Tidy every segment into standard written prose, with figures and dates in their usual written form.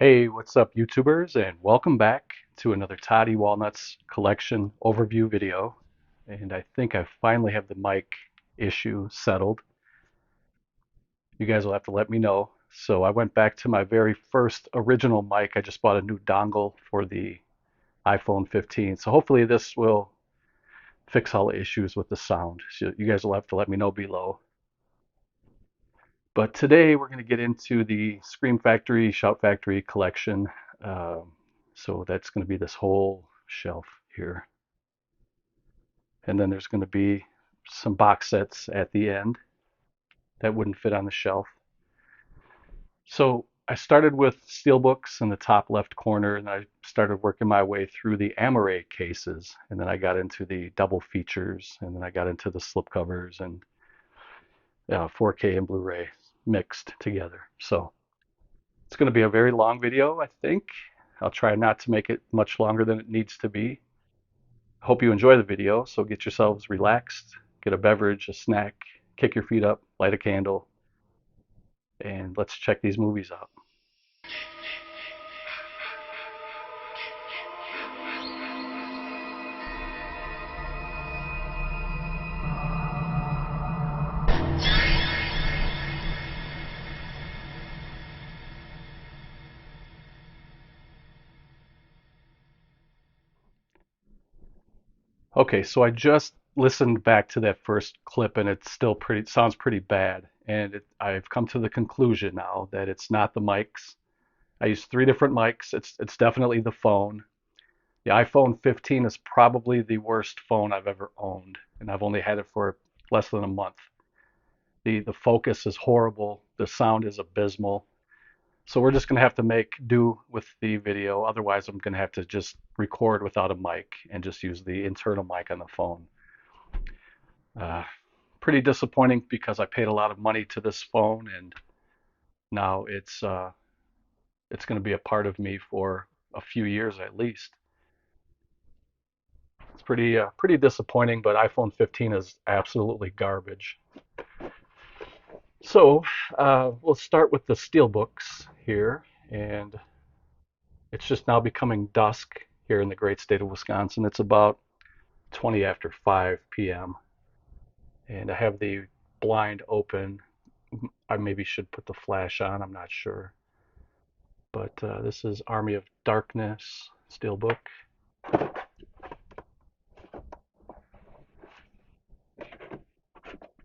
Hey, what's up, YouTubers, and welcome back to another Toddy Walnuts collection overview video. And I think I finally have the mic issue settled. You guys will have to let me know. So I went back to my very first original mic. I just bought a new dongle for the iPhone 15. So hopefully this will fix all the issues with the sound. So you guys will have to let me know below. But today we're going to get into the Scream Factory, Shout Factory collection. Um, so that's going to be this whole shelf here. And then there's going to be some box sets at the end that wouldn't fit on the shelf. So I started with Steelbooks in the top left corner, and I started working my way through the Amaray cases. And then I got into the double features, and then I got into the slipcovers and 4K and Blu-ray mixed together. So it's going to be a very long video, I think. I'll try not to make it much longer than it needs to be. Hope you enjoy the video, so get yourselves relaxed, get a beverage, a snack, kick your feet up, light a candle, and let's check these movies out. Okay, so I just listened back to that first clip and it's still sounds pretty bad. And I've come to the conclusion now that it's not the mics. I used three different mics. It's definitely the phone. The iPhone 15 is probably the worst phone I've ever owned, and I've only had it for less than a month. The focus is horrible. The sound is abysmal. So we're just going to have to make do with the video. Otherwise, I'm going to have to just record without a mic and just use the internal mic on the phone. Uh, Pretty disappointing because I paid a lot of money to this phone, and now it's going to be a part of me for a few years at least. It's pretty disappointing, but iPhone 15 is absolutely garbage. So we'll start with the Steelbooks here, and it's just now becoming dusk here in the great state of Wisconsin. It's about 20 after 5 p.m. and I have the blind open. I maybe should put the flash on, I'm not sure. But this is Army of Darkness Steelbook.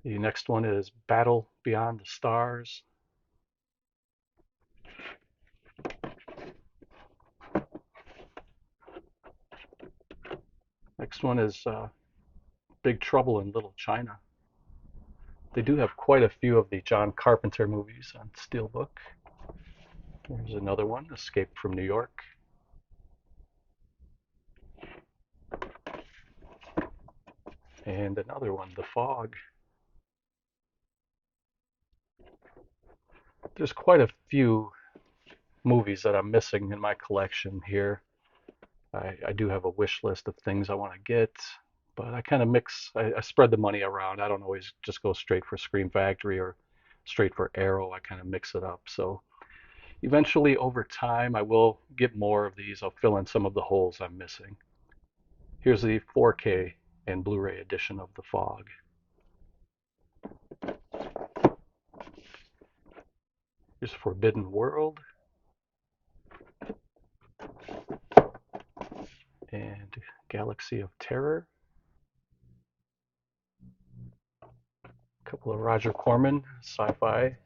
The next one is Battle Beyond the Stars. Next one is Big Trouble in Little China. They do have quite a few of the John Carpenter movies on Steelbook. There's another one, Escape from New York. And another one, The Fog. There's quite a few movies that I'm missing in my collection here. I do have a wish list of things I want to get, but I kind of I spread the money around. I don't always just go straight for Scream Factory or straight for Arrow. I kind of mix it up. So eventually, over time, I will get more of these. I'll fill in some of the holes I'm missing. Here's the 4K and Blu-ray edition of The Fog. Here's Forbidden World and Galaxy of Terror. A couple of Roger Corman sci-fi.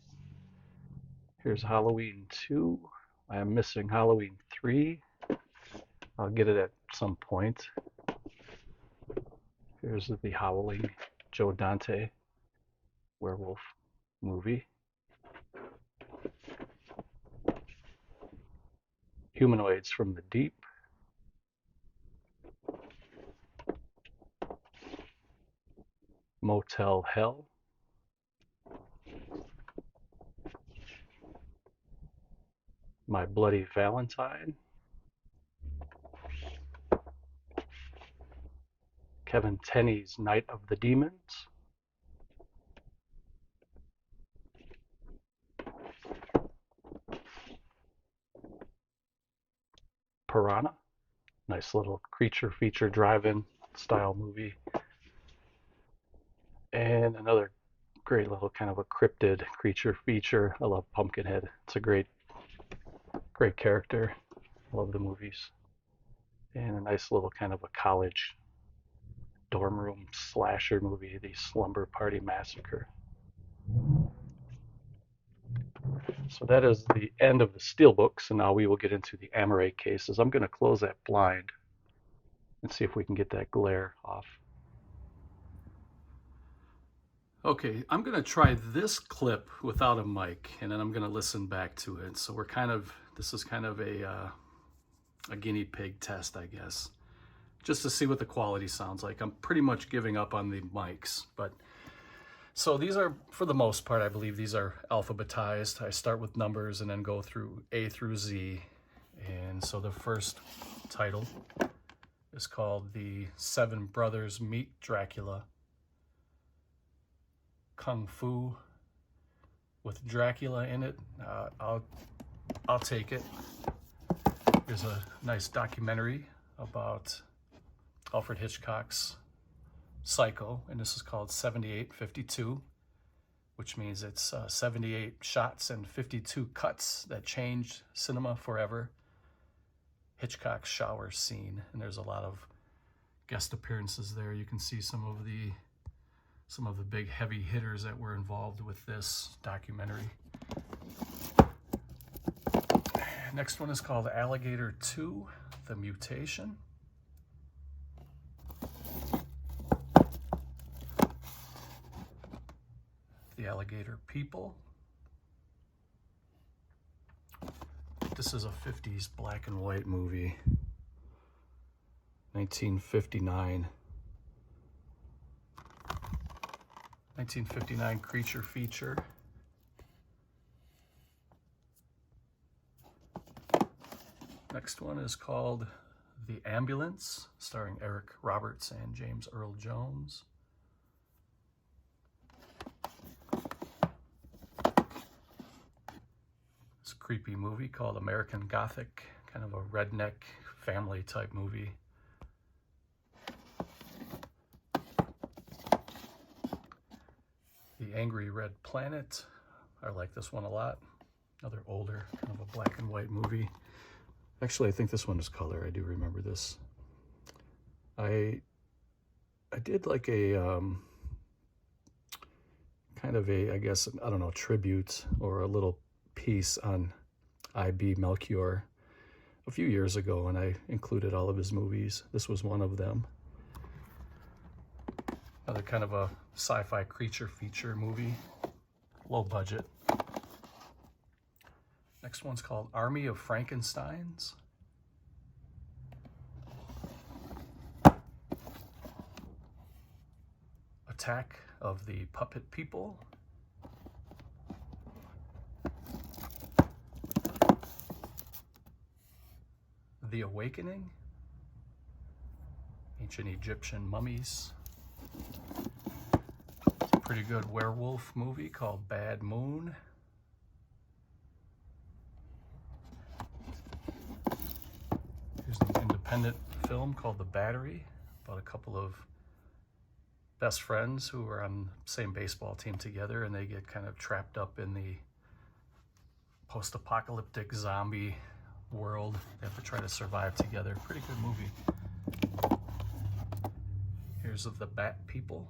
Here's Halloween 2. I am missing Halloween 3. I'll get it at some point. Here's the Howling Joe Dante werewolf movie. Humanoids from the Deep. Motel Hell. My Bloody Valentine. Kevin Tenney's Night of the Demons. Piranha. Nice little creature feature drive-in style movie. And another great little kind of a cryptid creature feature. I love Pumpkinhead. It's a great character. I love the movies. And a nice little kind of a college dorm room slasher movie, the Slumber Party Massacre. So that is the end of the Steelbooks, and now we will get into the Amaray cases. I'm going to close that blind and see if we can get that glare off. Okay, I'm going to try this clip without a mic, and then I'm going to listen back to it. So this is kind of a guinea pig test, I guess, just to see what the quality sounds like. I'm pretty much giving up on the mics, but so these are, for the most part, I believe these are alphabetized. I start with numbers and then go through A through Z. And so the first title is called The Seven Brothers Meet Dracula. Kung Fu with Dracula in it. I'll take it. There's a nice documentary about Alfred Hitchcock's Psycho, and this is called 7852, which means it's 78 shots and 52 cuts that changed cinema forever. Hitchcock's shower scene, and there's a lot of guest appearances there. You can see some of the big heavy hitters that were involved with this documentary. Next one is called Alligator 2, The Mutation. The Alligator People. This is a 50s black and white movie, 1959. 1959 creature feature. Next one is called The Ambulance, starring Eric Roberts and James Earl Jones. It's a creepy movie called American Gothic, kind of a redneck family type movie. The Angry Red Planet. I like this one a lot. Another older, kind of a black and white movie. Actually, I think this one is color. I do remember this. I did like a kind of a, I guess, I don't know, tribute or a little piece on I.B. Melchior a few years ago, and I included all of his movies. This was one of them. Another kind of a sci-fi creature feature movie, low budget. Next one's called Army of Frankensteins. Attack of the Puppet People. The Awakening. Ancient Egyptian mummies. Pretty good werewolf movie called Bad Moon. Here's an independent film called The Battery, about a couple of best friends who are on the same baseball team together, and they get kind of trapped up in the post-apocalyptic zombie world. They have to try to survive together. Pretty good movie. Here's of the Bat People.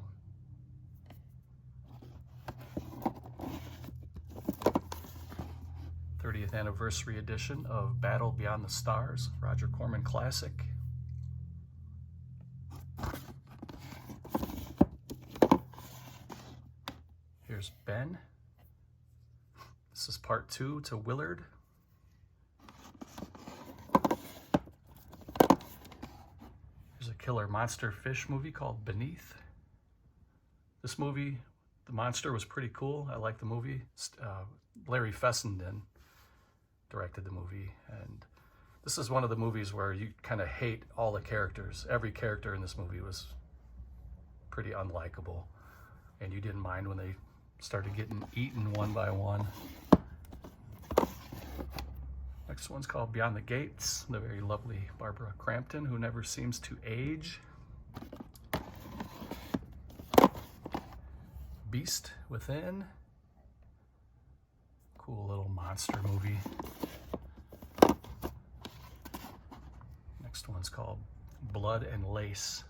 '30th anniversary edition of Battle Beyond the Stars, Roger Corman classic. Here's Ben. This is part 2 to Willard. There's a killer monster fish movie called Beneath. This movie, the monster was pretty cool. I like the movie. Larry Fessenden directed the movie, and this is one of the movies where you kind of hate all the characters. Every character in this movie was pretty unlikable, and you didn't mind when they started getting eaten one by one. Next one's called Beyond the Gates, the very lovely Barbara Crampton, who never seems to age. Beast Within. Cool little monster movie. Next one's called Blood and Lace.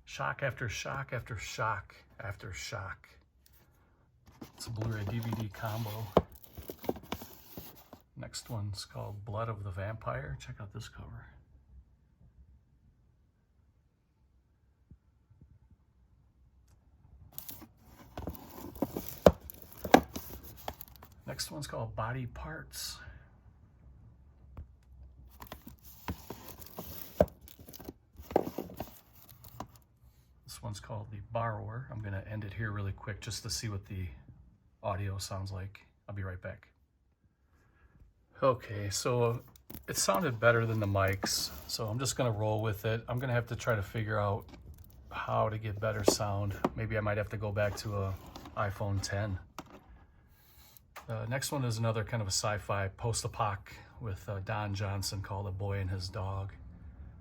Shock after shock after shock after shock. It's a Blu-ray DVD combo. Next one's called Blood of the Vampire. Check out this cover. Next one's called Body Parts. This one's called The Borrower. I'm going to end it here really quick just to see what the audio sounds like. I'll be right back. Okay, so it sounded better than the mics, so I'm just going to roll with it. I'm going to have to try to figure out how to get better sound. Maybe I might have to go back to a iPhone 10. Next one is another kind of a sci-fi post-apoc with Don Johnson called A Boy and His Dog.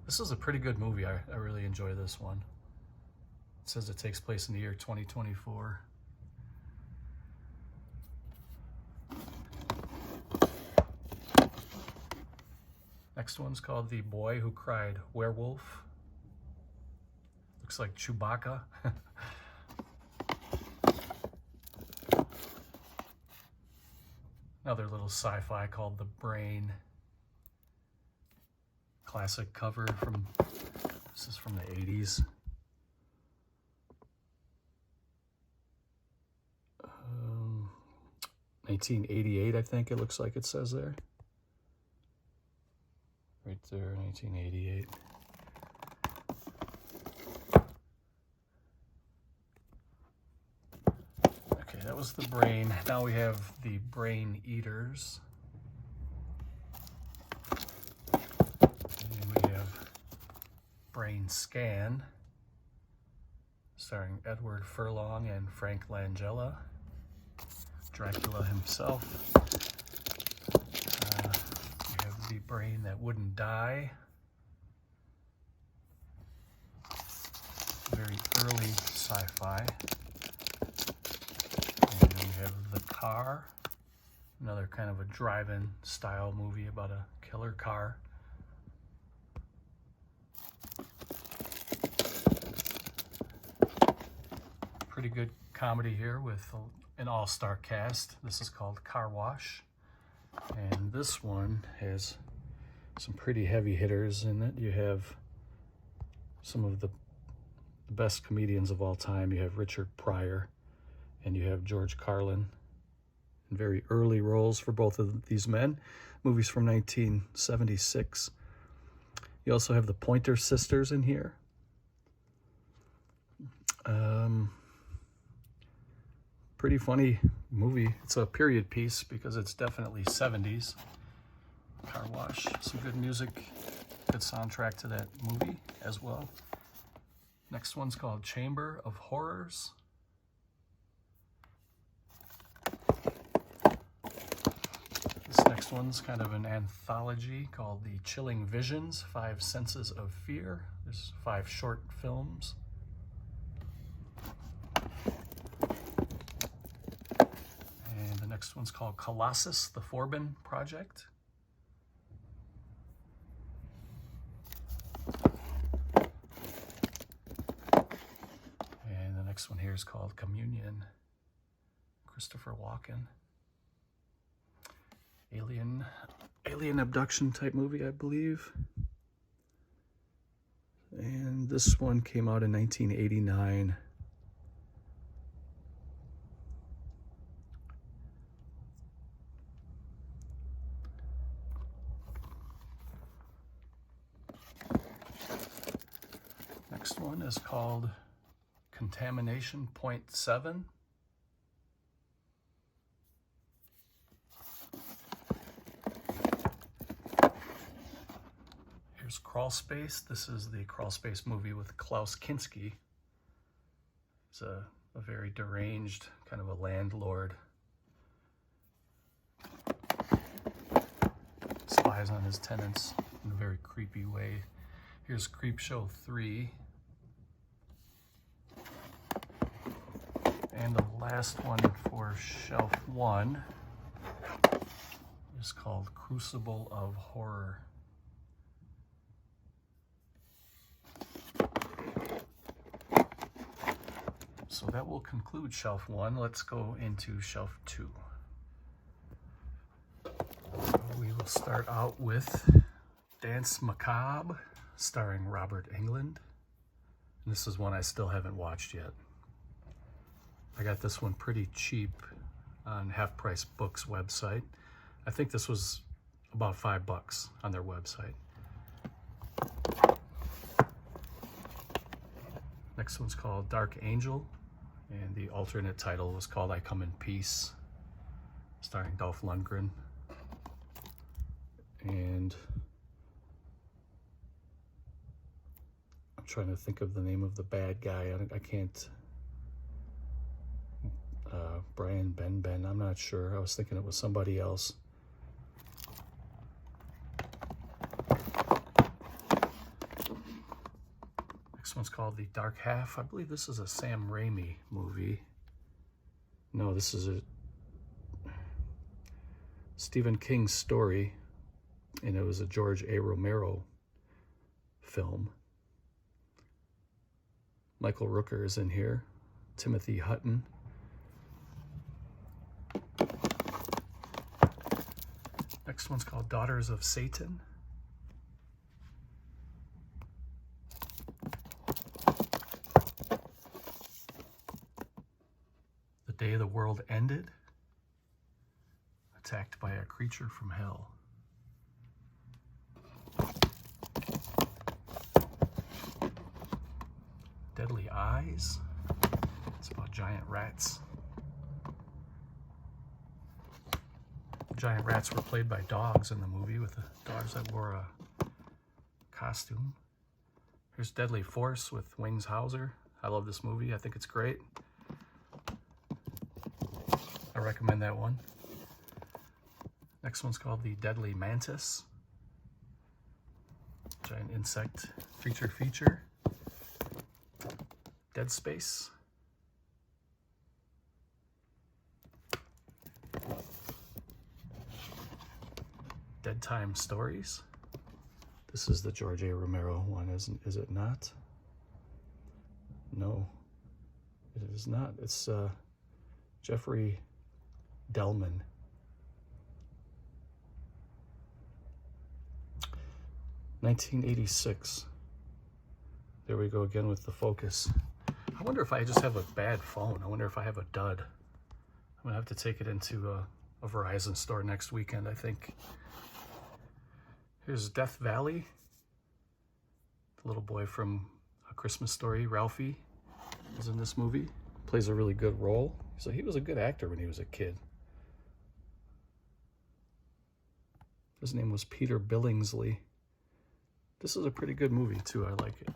This is a pretty good movie. I really enjoy this one. It says it takes place in the year 2024. Next one's called The Boy Who Cried Werewolf. Looks like Chewbacca. Another little sci-fi called The Brain. Classic cover from, this is from the 80s. 1988, I think it looks like it says there. Right there, 1988. Okay, that was The Brain. Now we have The Brain Eaters. And we have Brain Scan, starring Edward Furlong and Frank Langella. Dracula himself. We have The Brain That Wouldn't Die. Very early sci-fi. And then we have The Car, another kind of a drive-in style movie about a killer car. Pretty good comedy here with an all-star cast. This is called Car Wash. And this one has some pretty heavy hitters in it. You have some of the best comedians of all time. You have Richard Pryor and you have George Carlin in very early roles for both of these men. Movies from 1976. You also have the Pointer Sisters in here. Pretty funny movie. It's a period piece because it's definitely 70s. Car Wash. Some good music, good soundtrack to that movie as well. Next one's called Chamber of Horrors. This next one's kind of an anthology called The Chilling Visions, 5 Senses of Fear. There's 5 short films. And the next one's called Colossus, The Forbin Project. And the next one here is called Communion, Christopher Walken. Alien abduction type movie, I believe. And this one came out in 1989. Next one is called Contamination Point 7. Here's Crawl Space. This is the Crawl Space movie with Klaus Kinski. He's a very deranged kind of a landlord. spies on his tenants in a very creepy way. Here's Creepshow 3. And the last one for shelf 1 is called Crucible of Horror. So that will conclude shelf 1. Let's go into shelf 2. So we will start out with Dance Macabre, starring Robert Englund. And this is one I still haven't watched yet. I got this one pretty cheap on Half Price Books website. I think this was about $5 on their website. Next one's called Dark Angel, and the alternate title was called I Come in Peace, starring Dolph Lundgren. And I'm trying to think of the name of the bad guy. I can't. Brian Ben, I'm not sure. I was thinking it was somebody else. Next one's called The Dark Half. I believe this is a Sam Raimi movie. No, this is a Stephen King story, and it was a George A. Romero film. Michael Rooker is in here. Timothy Hutton. Next one's called Daughters of Satan. The Day the World Ended. Attacked by a Creature from Hell. Deadly Eyes. It's about giant rats. Giant rats were played by dogs in the movie, with the dogs that wore a costume. Here's Deadly Force with Wings Hauser. I love this movie. I think it's great. I recommend that one. Next one's called The Deadly Mantis. Giant insect creature feature. Dead Space. Dead Time Stories. This is the George A. Romero one, is it not? No, it is not. It's Jeffrey Dellman. (1986). There we go again with the focus. I wonder if I just have a bad phone. I wonder if I have a dud. I'm gonna have to take it into a Verizon store next weekend, I think. Here's Death Valley. The little boy from A Christmas Story, Ralphie, is in this movie. Plays a really good role. So he was a good actor when he was a kid. His name was Peter Billingsley. This is a pretty good movie too. I like it.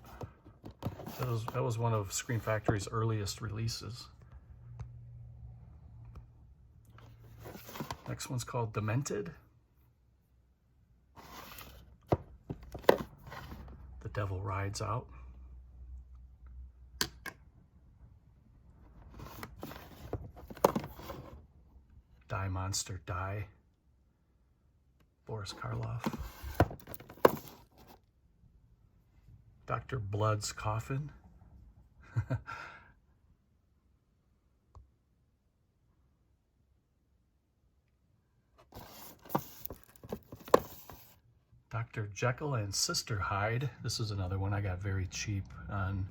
That was one of Scream Factory's earliest releases. Next one's called Demented. The Devil Rides Out. Die Monster Die. Boris Karloff. Dr. Blood's Coffin. Dr. Jekyll and Sister Hyde. This is another one I got very cheap on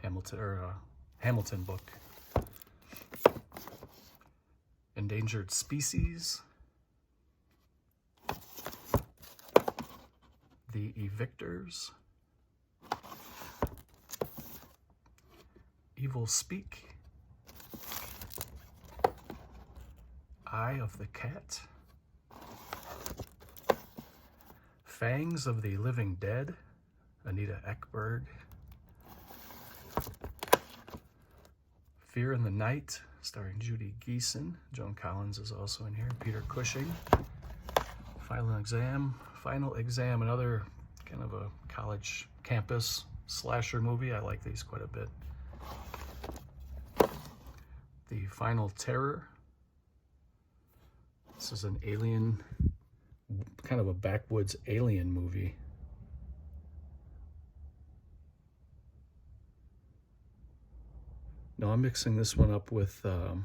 Hamilton book. Endangered Species. The Evictors. Evil Speak. Eye of the Cat. Fangs of the Living Dead, Anita Ekberg. Fear in the Night, starring Judy Geeson. Joan Collins is also in here. Peter Cushing. Final Exam, another kind of a college campus slasher movie. I like these quite a bit. The Final Terror. This is an alien, kind of a backwoods alien movie. No, I'm mixing this one up with the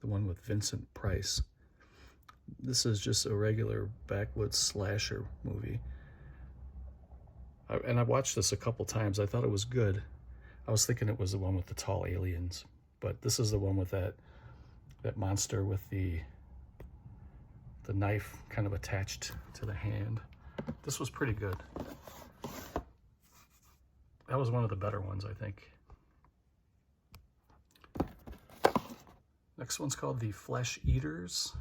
one with Vincent Price. This is just a regular backwoods slasher movie. And I watched this a couple times. I thought it was good. I was thinking it was the one with the tall aliens, but this is the one with that monster with the knife kind of attached to the hand. This was pretty good. That was one of the better ones, I think. Next one's called The Flesh Eaters.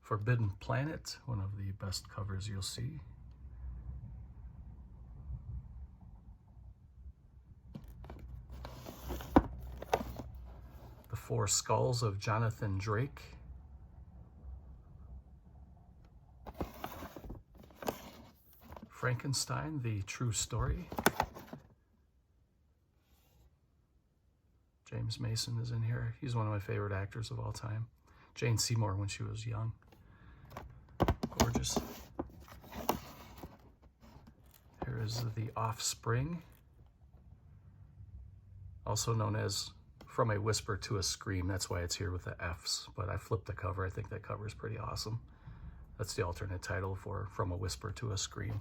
Forbidden Planet, one of the best covers you'll see. The Four Skulls of Jonathan Drake. Frankenstein, The True Story. James Mason is in here. He's one of my favorite actors of all time. Jane Seymour when she was young. Gorgeous. Here is The Offspring, also known as From a Whisper to a Scream. That's why it's here with the F's, but I flipped the cover. I think that cover is pretty awesome. That's the alternate title for From a Whisper to a Scream.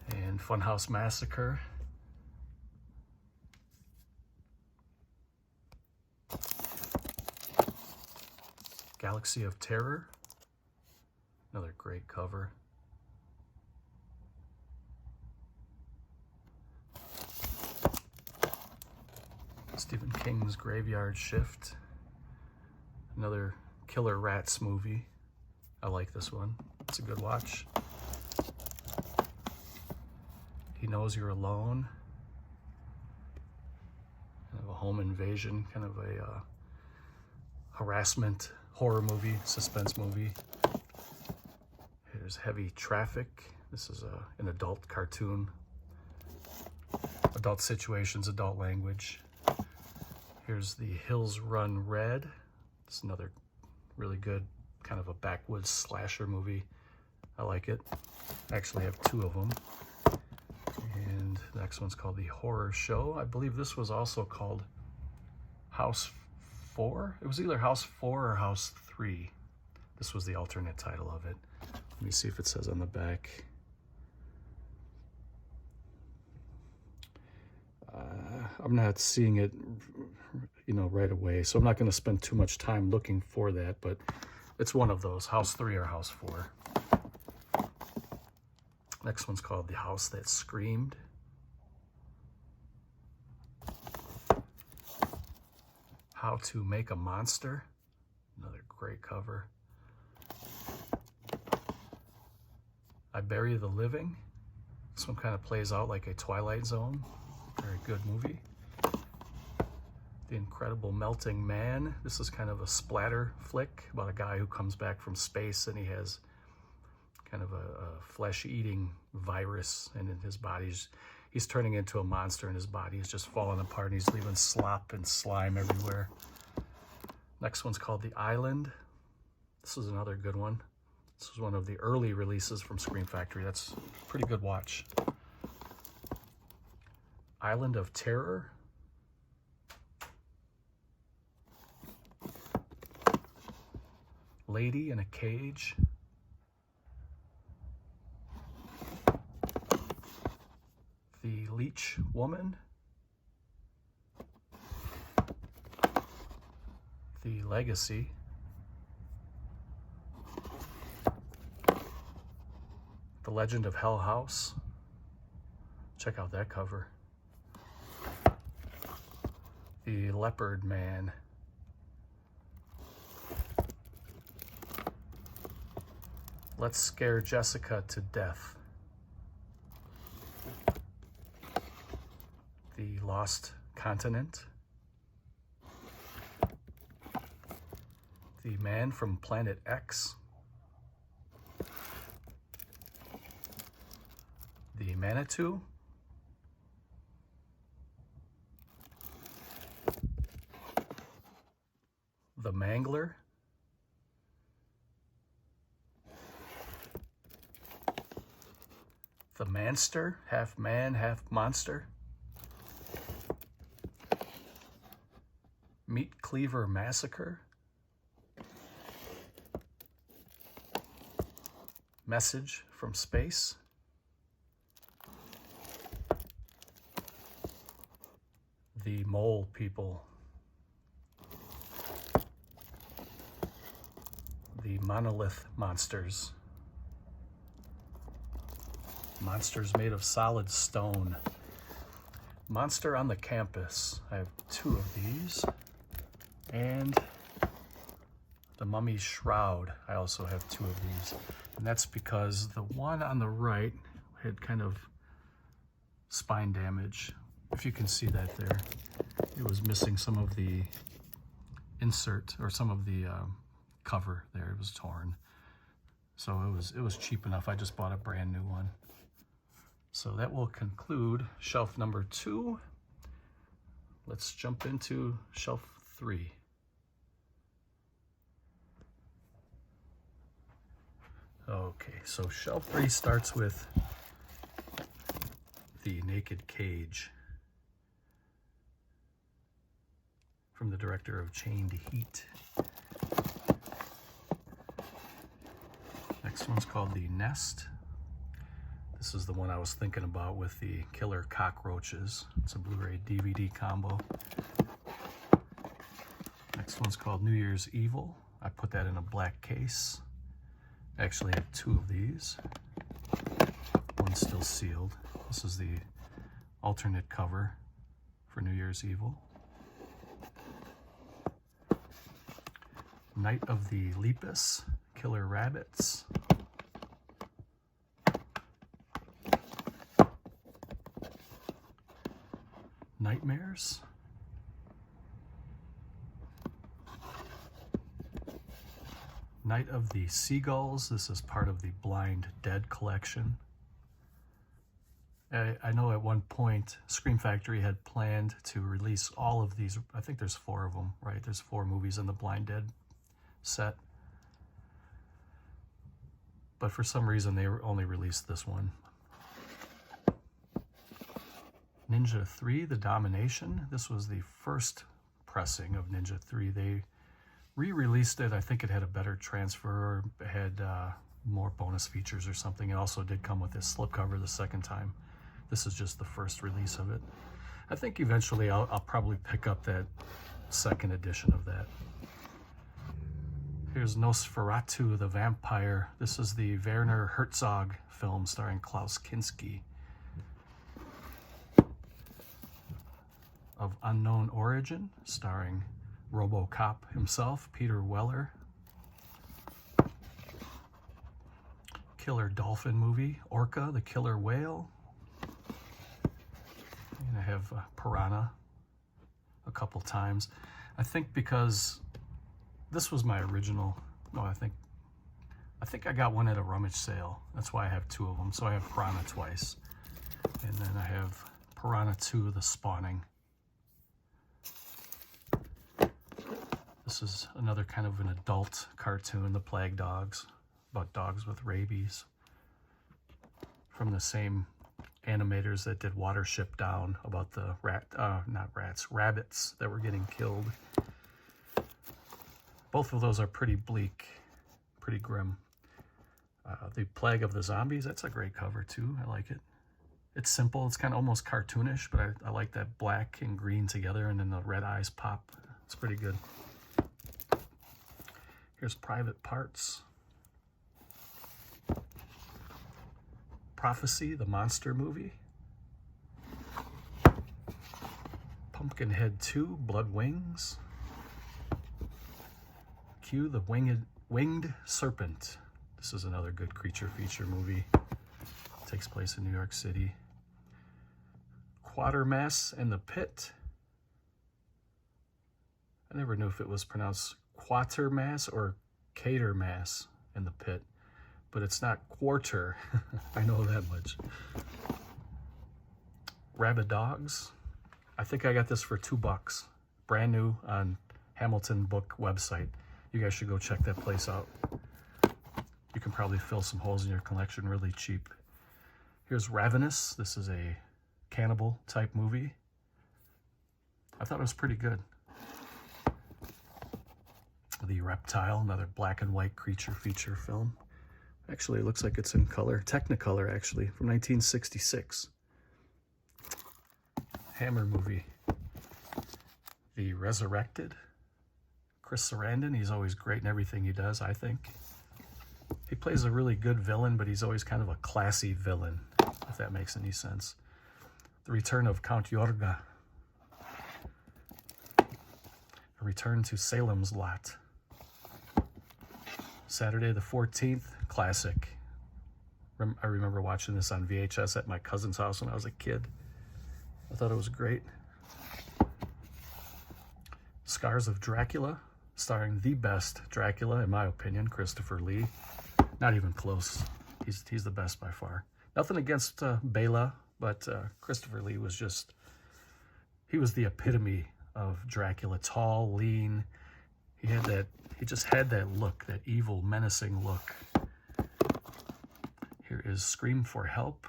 And Funhouse Massacre. Galaxy of Terror. Another great cover. Stephen King's Graveyard Shift. Another Killer Rats movie. I like this one. It's a good watch. He Knows You're Alone. Kind of a home invasion, kind of a harassment horror movie, suspense movie. Here's Heavy Traffic. This is an adult cartoon. Adult situations, adult language. Here's The Hills Run Red. It's another really good kind of a backwoods slasher movie. I like it. I actually have two of them. And the next one's called The Horror Show. I believe this was also called House 4. It was either House 4 or House 3. This was the alternate title of it. Let me see if it says on the back. I'm not seeing it, right away, so I'm not going to spend too much time looking for that, but it's one of those, House 3 or House 4. Next one's called The House That Screamed. How to Make a Monster. Another great cover. I Bury the Living. This one kind of plays out like a Twilight Zone. Very good movie. The Incredible Melting Man. This is kind of a splatter flick about a guy who comes back from space and he has kind of a flesh-eating virus and in his body. He's turning into a monster and his body is just falling apart and he's leaving slop and slime everywhere. Next one's called The Island. This is another good one. This was one of the early releases from Scream Factory. That's a pretty good watch. Island of Terror. Lady in a Cage. The Leech Woman. The Legacy. The Legend of Hell House. Check out that cover. The Leopard Man. Let's Scare Jessica to Death. The Lost Continent. The Man from Planet X, the Manitou, the Mangler, the Manster, half man, half monster, Meat Cleaver Massacre, Message from Space, the Mole People, the Monolith Monsters, Monsters Made of Solid Stone, Monster on the Campus. I have 2 of these. And the Mummy's Shroud. I also have 2 of these. And that's because the one on the right had kind of spine damage. If you can see that there, it was missing some of the insert, or some of the cover there. It was torn. So it was cheap enough. I just bought a brand new one. So that will conclude shelf number 2. Let's jump into shelf 3. Okay, so shelf 3 starts with the Naked Cage from the director of Chained Heat. Next one's called The Nest. This is the one I was thinking about with the killer cockroaches. It's a Blu-ray DVD combo. Next one's called New Year's Evil. I put that in a black case. I actually have 2 of these. One's still sealed. This is the alternate cover for New Year's Evil. Night of the Lepus, Killer Rabbits. Nightmares. Night of the Seagulls. This is part of the Blind Dead collection. I know at one point Scream Factory had planned to release all of these. I think there's 4 of them, right? There's 4 movies in the Blind Dead set. But for some reason they only released this one. Ninja 3, The Domination. This was the first pressing of Ninja 3. They re-released it. I think it had a better transfer, had more bonus features or something. It also did come with this slipcover the second time. This is just the first release of it. I think eventually I'll probably pick up that second edition of that. Here's Nosferatu the Vampire. This is the Werner Herzog film starring Klaus Kinski. Of Unknown Origin, starring RoboCop himself, Peter Weller. Killer dolphin movie, Orca the Killer Whale. And I have Piranha a couple times. I think because this was my original, no, I think I got one at a rummage sale. That's why I have 2 of them. So I have Piranha twice. And then I have Piranha 2, The Spawning. This is another kind of an adult cartoon, The Plague Dogs, about dogs with rabies. From the same animators that did Watership Down, about the rabbits that were getting killed. Both of those are pretty bleak, pretty grim. The Plague of the Zombies, that's a great cover too. I like it. It's simple, it's kind of almost cartoonish, but I like that black and green together, and then the red eyes pop. It's pretty good. Here's Private Parts. Prophecy, the monster movie. Pumpkinhead 2, Blood Wings. Q, the Winged Serpent. This is another good creature feature movie. It takes place in New York City. Quatermass and the Pit. I never knew if it was pronounced Quatermass or Catermass in the pit, but it's not quarter. I know that much. Rabid Dogs. I think I got this for $2. Brand new on Hamilton Book website. You guys should go check that place out. You can probably fill some holes in your collection really cheap. Here's Ravenous. This is a cannibal type movie. I thought it was pretty good. The Reptile, another black and white creature feature film. Actually, it looks like it's in color. Technicolor, actually, from 1966. Hammer movie. The Resurrected. Chris Sarandon, he's always great in everything he does, I think. He plays a really good villain, but he's always kind of a classy villain, if that makes any sense. The Return of Count Yorga. A Return to Salem's Lot. Saturday the 14th, classic. I remember watching this on VHS at my cousin's house when I was a kid. I thought it was great. Scars of Dracula, starring the best Dracula, in my opinion, Christopher Lee. Not even close. He's the best by far. Nothing against Bela, but Christopher Lee was just, he was the epitome of Dracula. Tall, lean. He just had that look, that evil, menacing look. Here is Scream for Help.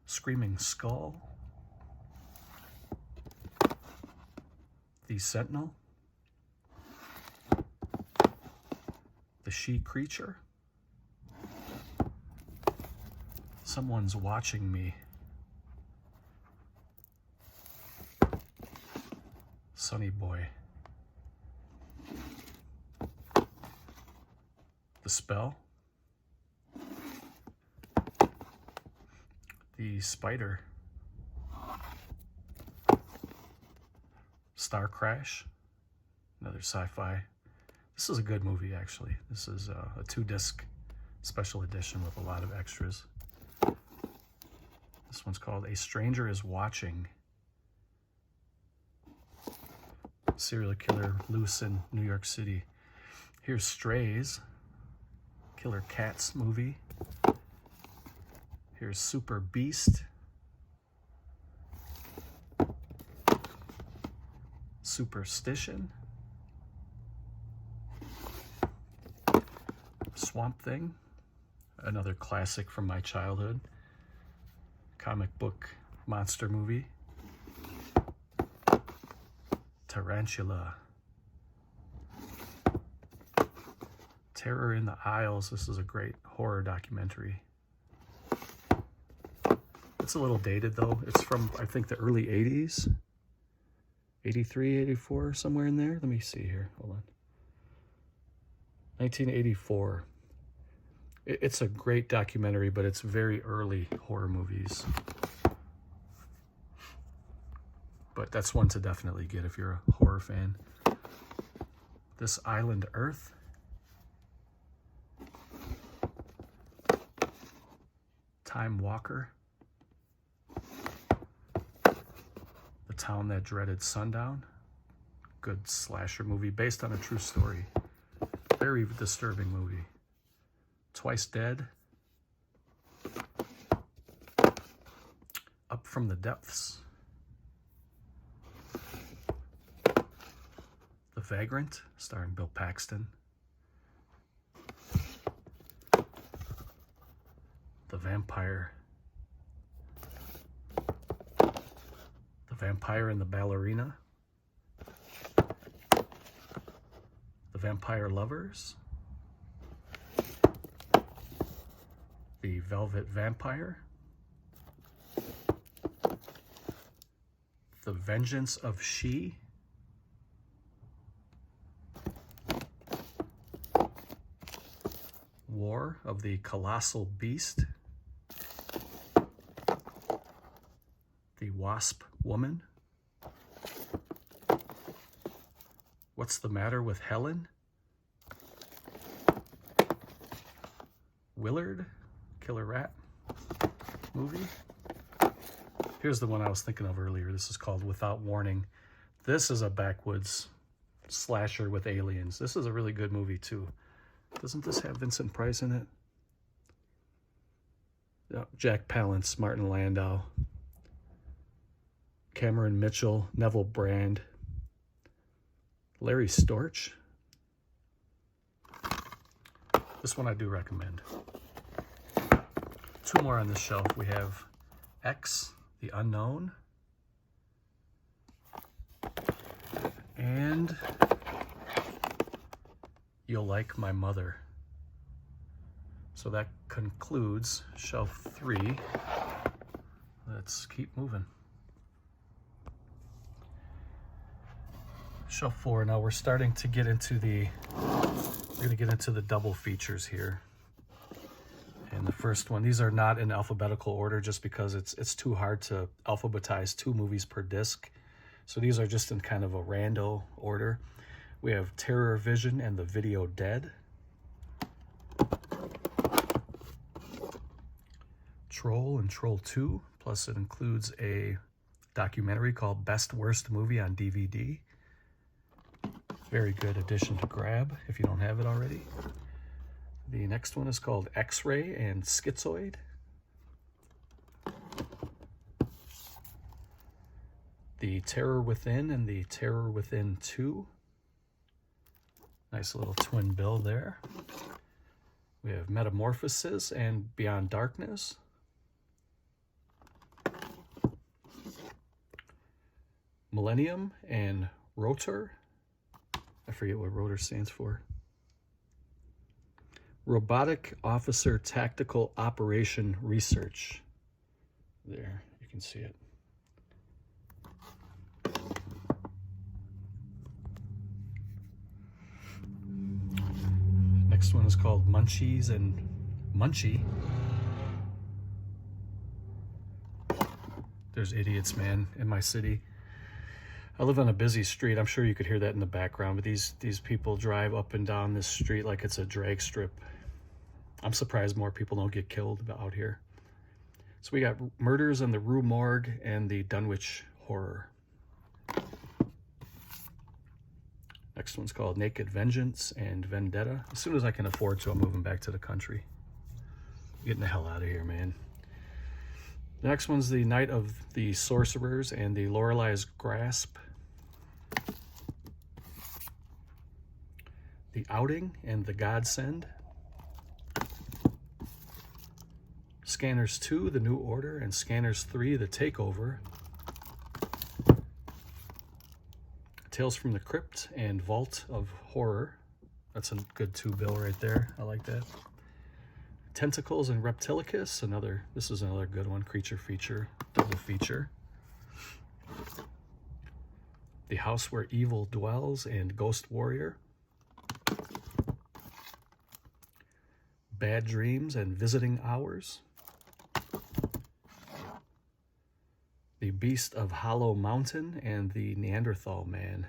Screaming Skull. The Sentinel. The She Creature. Someone's Watching Me. Sonny Boy. The Spell. The Spider. Star Crash. Another sci-fi. This is a good movie, actually. This is a 2-disc special edition with a lot of extras. This one's called A Stranger is Watching. Serial killer loose in New York City. Here's Strays. Killer Cats movie. Here's Super Beast. Superstition. Swamp Thing. Another classic from my childhood. Comic book monster movie. Tarantula. Terror in the Isles. This is a great horror documentary. It's a little dated though. It's from, I think, the early 80s. 83, 84, somewhere in there. Let me see here. Hold on. 1984. It's a great documentary, but it's very early horror movies. But that's one to definitely get if you're a horror fan. This Island Earth. Time Walker. The Town That Dreaded Sundown. Good slasher movie based on a true story. Very disturbing movie. Twice Dead. Up from the Depths. The Vagrant, starring Bill Paxton. The Vampire. The Vampire and the Ballerina. The Vampire Lovers. The Velvet Vampire. The Vengeance of She. War of the Colossal Beast. The Wasp Woman. What's the Matter with Helen? Willard, Killer Rat movie. Here's the one I was thinking of earlier. This is called Without Warning. This is a backwoods slasher with aliens. This is a really good movie too. Doesn't this have Vincent Price in it? Jack Palance, Martin Landau, Cameron Mitchell, Neville Brand, Larry Storch. This one I do recommend. Two more on this shelf. We have X, The Unknown, and You'll Like My Mother. So that concludes shelf 3. Let's keep moving. Shelf 4. Now we're starting to get into the double features here. And the first one, these are not in alphabetical order just because it's too hard to alphabetize 2 movies per disc. So these are just in kind of a rando order. We have Terror Vision and The Video Dead. Troll and Troll 2, plus it includes a documentary called Best Worst Movie on DVD. Very good addition to grab if you don't have it already. The next one is called X-Ray and Schizoid. The Terror Within and the Terror Within 2. Nice little twin bill there. We have Metamorphosis and Beyond Darkness. Millennium and Rotor. I forget what Rotor stands for. Robotic Officer Tactical Operation Research. There, you can see it. Next one is called Munchies and Munchie. There's idiots, man, in my city. I live on a busy street. I'm sure you could hear that in the background, but these people drive up and down this street like it's a drag strip. I'm surprised more people don't get killed out here. So we got Murders in the Rue Morgue and the Dunwich Horror. Next one's called Naked Vengeance and Vendetta. As soon as I can afford to, I'm moving back to the country. Getting the hell out of here, man. The next one's The Night of the Sorcerers and the Lorelei's Grasp. The Outing and the Godsend. Scanners 2, The New Order, and Scanners 3, The Takeover. Tales from the Crypt and Vault of Horror. That's a good 2-bill right there. I like that. Tentacles and Reptilicus. This is another good one. Creature feature, double feature. The House Where Evil Dwells and Ghost Warrior. Bad Dreams and Visiting Hours. The Beast of Hollow Mountain and the Neanderthal Man.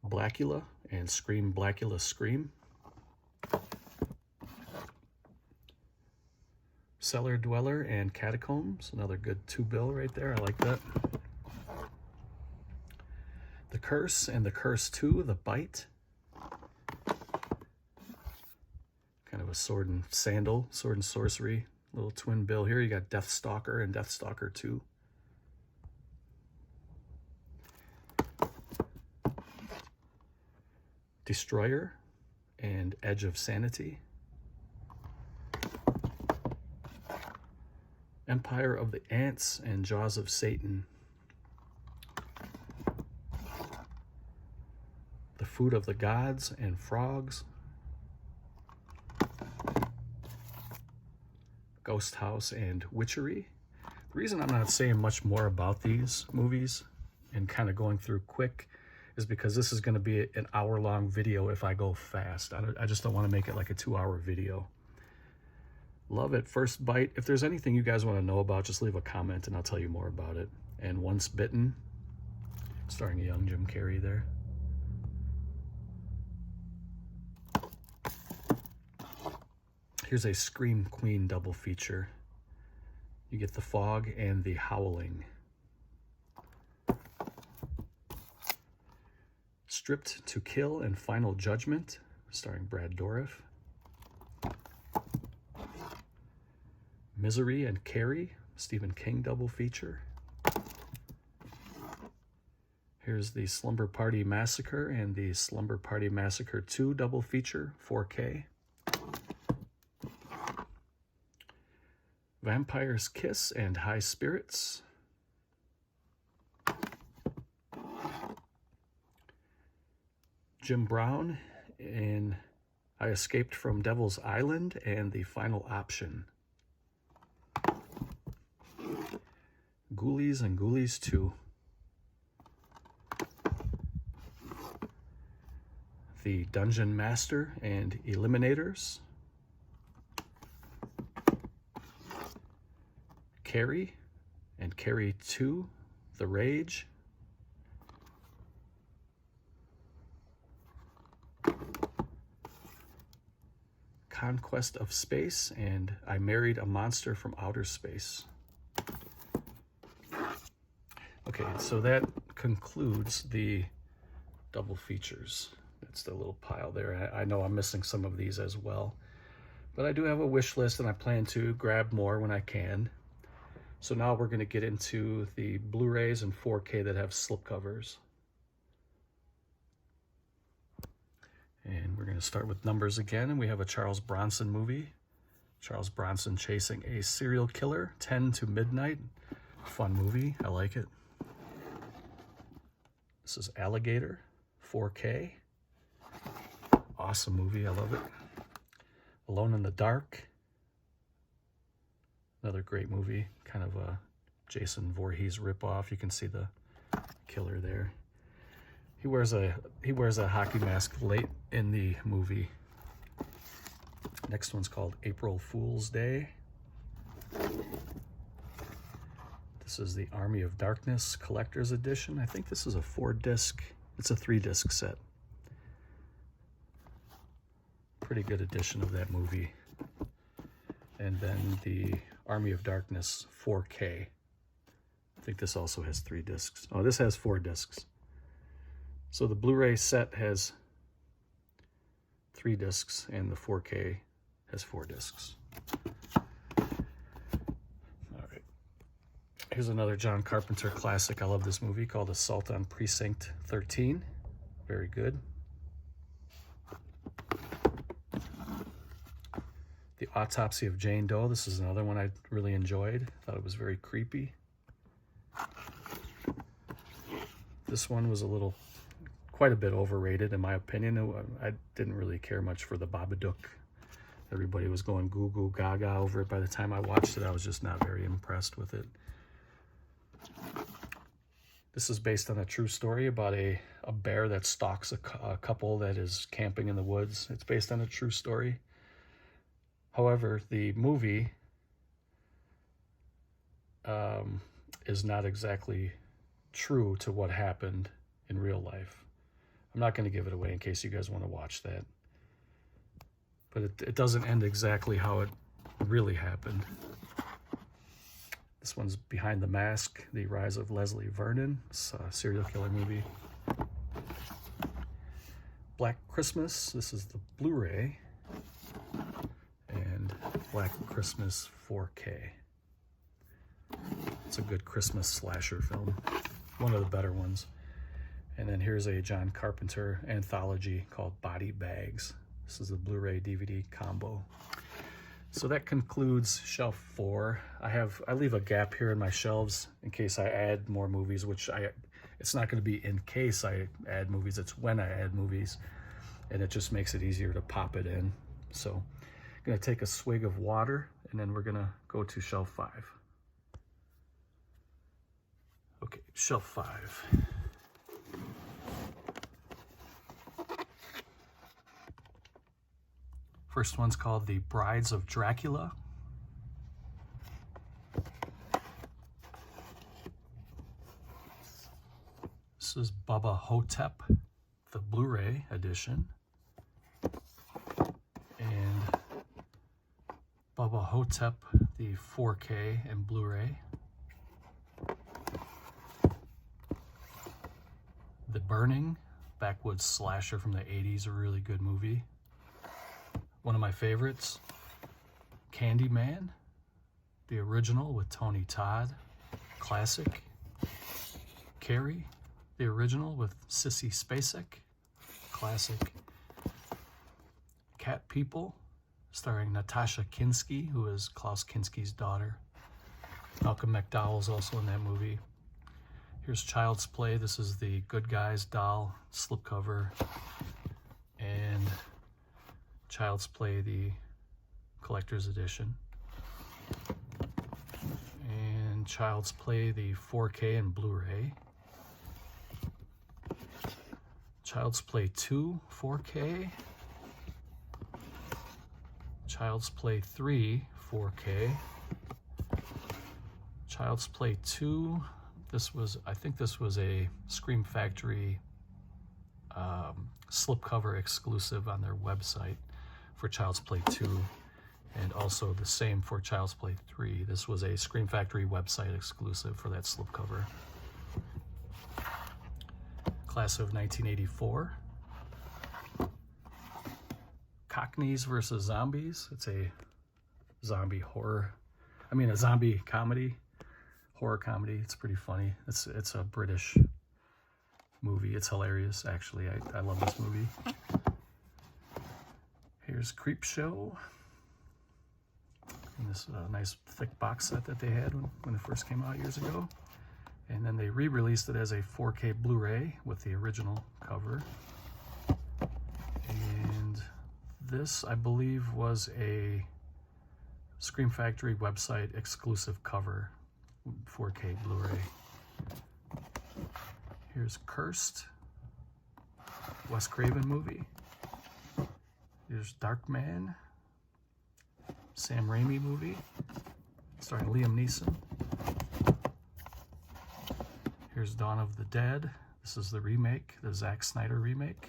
Blackula and Scream Blackula Scream. Cellar Dweller and Catacombs, another good 2-bill right there. I like that. The Curse and the Curse 2, The Bite. Kind of a sword and sorcery little twin bill here. You got Deathstalker and Deathstalker 2. Destroyer and Edge of Sanity. Empire of the Ants and Jaws of Satan. The Food of the Gods and Frogs. Ghost House and Witchery. The reason I'm not saying much more about these movies and kind of going through quick is because this is going to be an hour-long video if I go fast. I just don't want to make it like a 2-hour video. Love at First Bite. If there's anything you guys want to know about, just leave a comment and I'll tell you more about it. And Once Bitten, starring a young Jim Carrey there. Here's a Scream Queen double feature. You get The Fog and The Howling. Stripped to Kill and Final Judgment, starring Brad Dourif. Misery and Carrie, Stephen King double feature. Here's the Slumber Party Massacre and the Slumber Party Massacre 2 double feature, 4K. Vampire's Kiss and High Spirits. Jim Brown in I Escaped from Devil's Island and The Final Option. Ghoulies and Ghoulies 2. The Dungeon Master and Eliminators. Carrie and Carrie 2, The Rage. Conquest of Space and I Married a Monster from Outer Space. Okay, so that concludes the double features. That's the little pile there. I know I'm missing some of these as well, but I do have a wish list and I plan to grab more when I can. So now we're going to get into the Blu-rays and 4K that have slipcovers. And we're going to start with numbers again, and we have a Charles Bronson movie. Charles Bronson chasing a serial killer, 10 to Midnight. Fun movie, I like it. This is Alligator, 4K. Awesome movie, I love it. Alone in the Dark. Another great movie, kind of a Jason Voorhees ripoff. You can see the killer there. He wears a hockey mask late in the movie. Next one's called April Fool's Day. This is the Army of Darkness Collector's Edition. I think this is a 4-disc. It's a 3-disc set. Pretty good edition of that movie. And then the Army of Darkness 4K. I think this also has 3 discs. Oh, this has 4 discs. So the Blu-ray set has 3 discs and the 4K has 4 discs. All right. Here's another John Carpenter classic. I love this movie called Assault on Precinct 13. Very good. The Autopsy of Jane Doe. This is another one I really enjoyed. Thought it was very creepy. This one was quite a bit overrated in my opinion. I didn't really care much for the Babadook. Everybody was going goo goo gaga over it. By the time I watched it, I was just not very impressed with it. This is based on a true story about a bear that stalks a couple that is camping in the woods. It's based on a true story. However, the movie is not exactly true to what happened in real life. I'm not going to give it away in case you guys want to watch that. But it doesn't end exactly how it really happened. This one's Behind the Mask, The Rise of Leslie Vernon. It's a serial killer movie. Black Christmas. This is the Blu-ray. And Black Christmas 4K. It's a good Christmas slasher film. One of the better ones. And then here's a John Carpenter anthology called Body Bags. This is the Blu-ray DVD combo. So that concludes shelf 4. I leave a gap here in my shelves in case I add more movies, which it's not going to be in case I add movies, it's when I add movies. And it just makes it easier to pop it in. So I'm going to take a swig of water and then we're going to go to shelf 5. Okay, shelf 5. First one's called The Brides of Dracula. This is Bubba Hotep, the Blu-ray edition. And Bubba Hotep, the 4K and Blu-ray. The Burning, backwoods slasher from the 80s, a really good movie. One of my favorites, Candyman, the original with Tony Todd, classic. Carrie, the original with Sissy Spacek, classic. Cat People, starring Natasha Kinski, who is Klaus Kinski's daughter. Malcolm McDowell's also in that movie. Here's Child's Play. This is the Good Guys doll slipcover. And Child's Play, the collector's edition. And Child's Play, the 4K and Blu-ray. Child's Play 2, 4K. Child's Play 3, 4K. Child's Play 2, I think this was a Scream Factory slipcover exclusive on their website for Child's Play 2, and also the same for Child's Play 3. This was a Scream Factory website exclusive for that slipcover. Class of 1984. Cockneys versus Zombies. It's a zombie horror. A zombie comedy, horror comedy. It's pretty funny. It's a British movie. It's hilarious, actually. I love this movie. Here's Creepshow. And this nice thick box set that they had when it first came out years ago. And then they re-released it as a 4K Blu-ray with the original cover. And this, I believe, was a Scream Factory website exclusive cover, 4K Blu-ray. Here's Cursed, Wes Craven movie. Here's Darkman, Sam Raimi movie, starring Liam Neeson. Here's Dawn of the Dead. This is the remake, the Zack Snyder remake.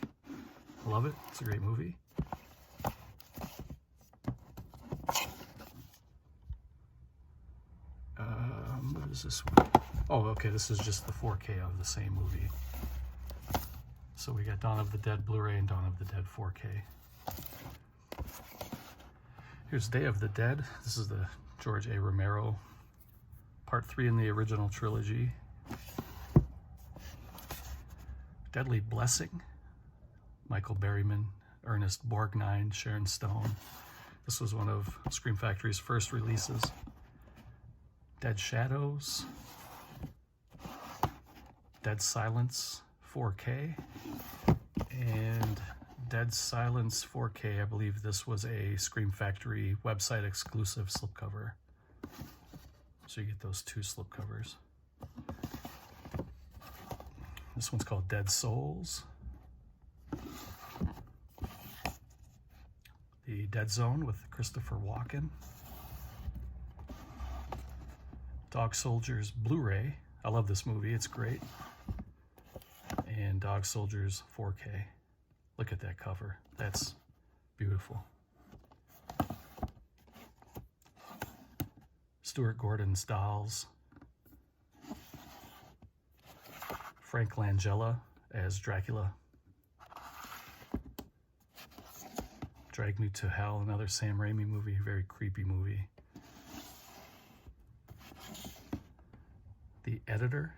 I love it. It's a great movie. What is this one? Oh, okay, this is just the 4K of the same movie. So we got Dawn of the Dead Blu-ray and Dawn of the Dead 4K. Here's Day of the Dead. This is the George A. Romero, part 3 in the original trilogy. Deadly Blessing, Michael Berryman, Ernest Borgnine, Sharon Stone. This was one of Scream Factory's first releases. Dead Shadows, Dead Silence 4K, and Dead Silence 4K, I believe this was a Scream Factory website exclusive slipcover. So you get those two slipcovers. This one's called Dead Souls. The Dead Zone with Christopher Walken. Dog Soldiers Blu-ray. I love this movie, it's great. And Dog Soldiers 4K. Look at that cover, that's beautiful. Stuart Gordon's Dolls. Frank Langella as Dracula. Drag Me to Hell, another Sam Raimi movie, very creepy movie. The Editor.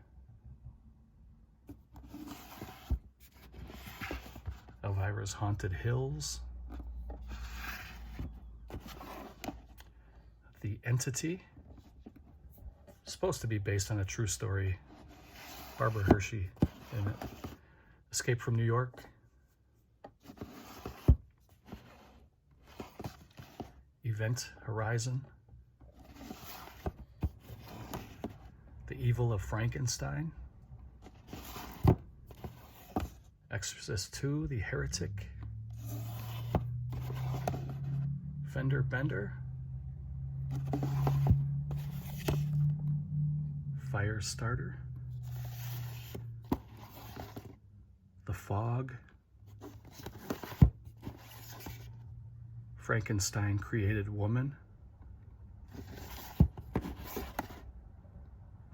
Elvira's Haunted Hills. The Entity. Supposed to be based on a true story. Barbara Hershey in it. Escape from New York. Event Horizon. The Evil of Frankenstein. Exorcist 2, The Heretic. Fender Bender. Firestarter. The Fog. Frankenstein Created Woman.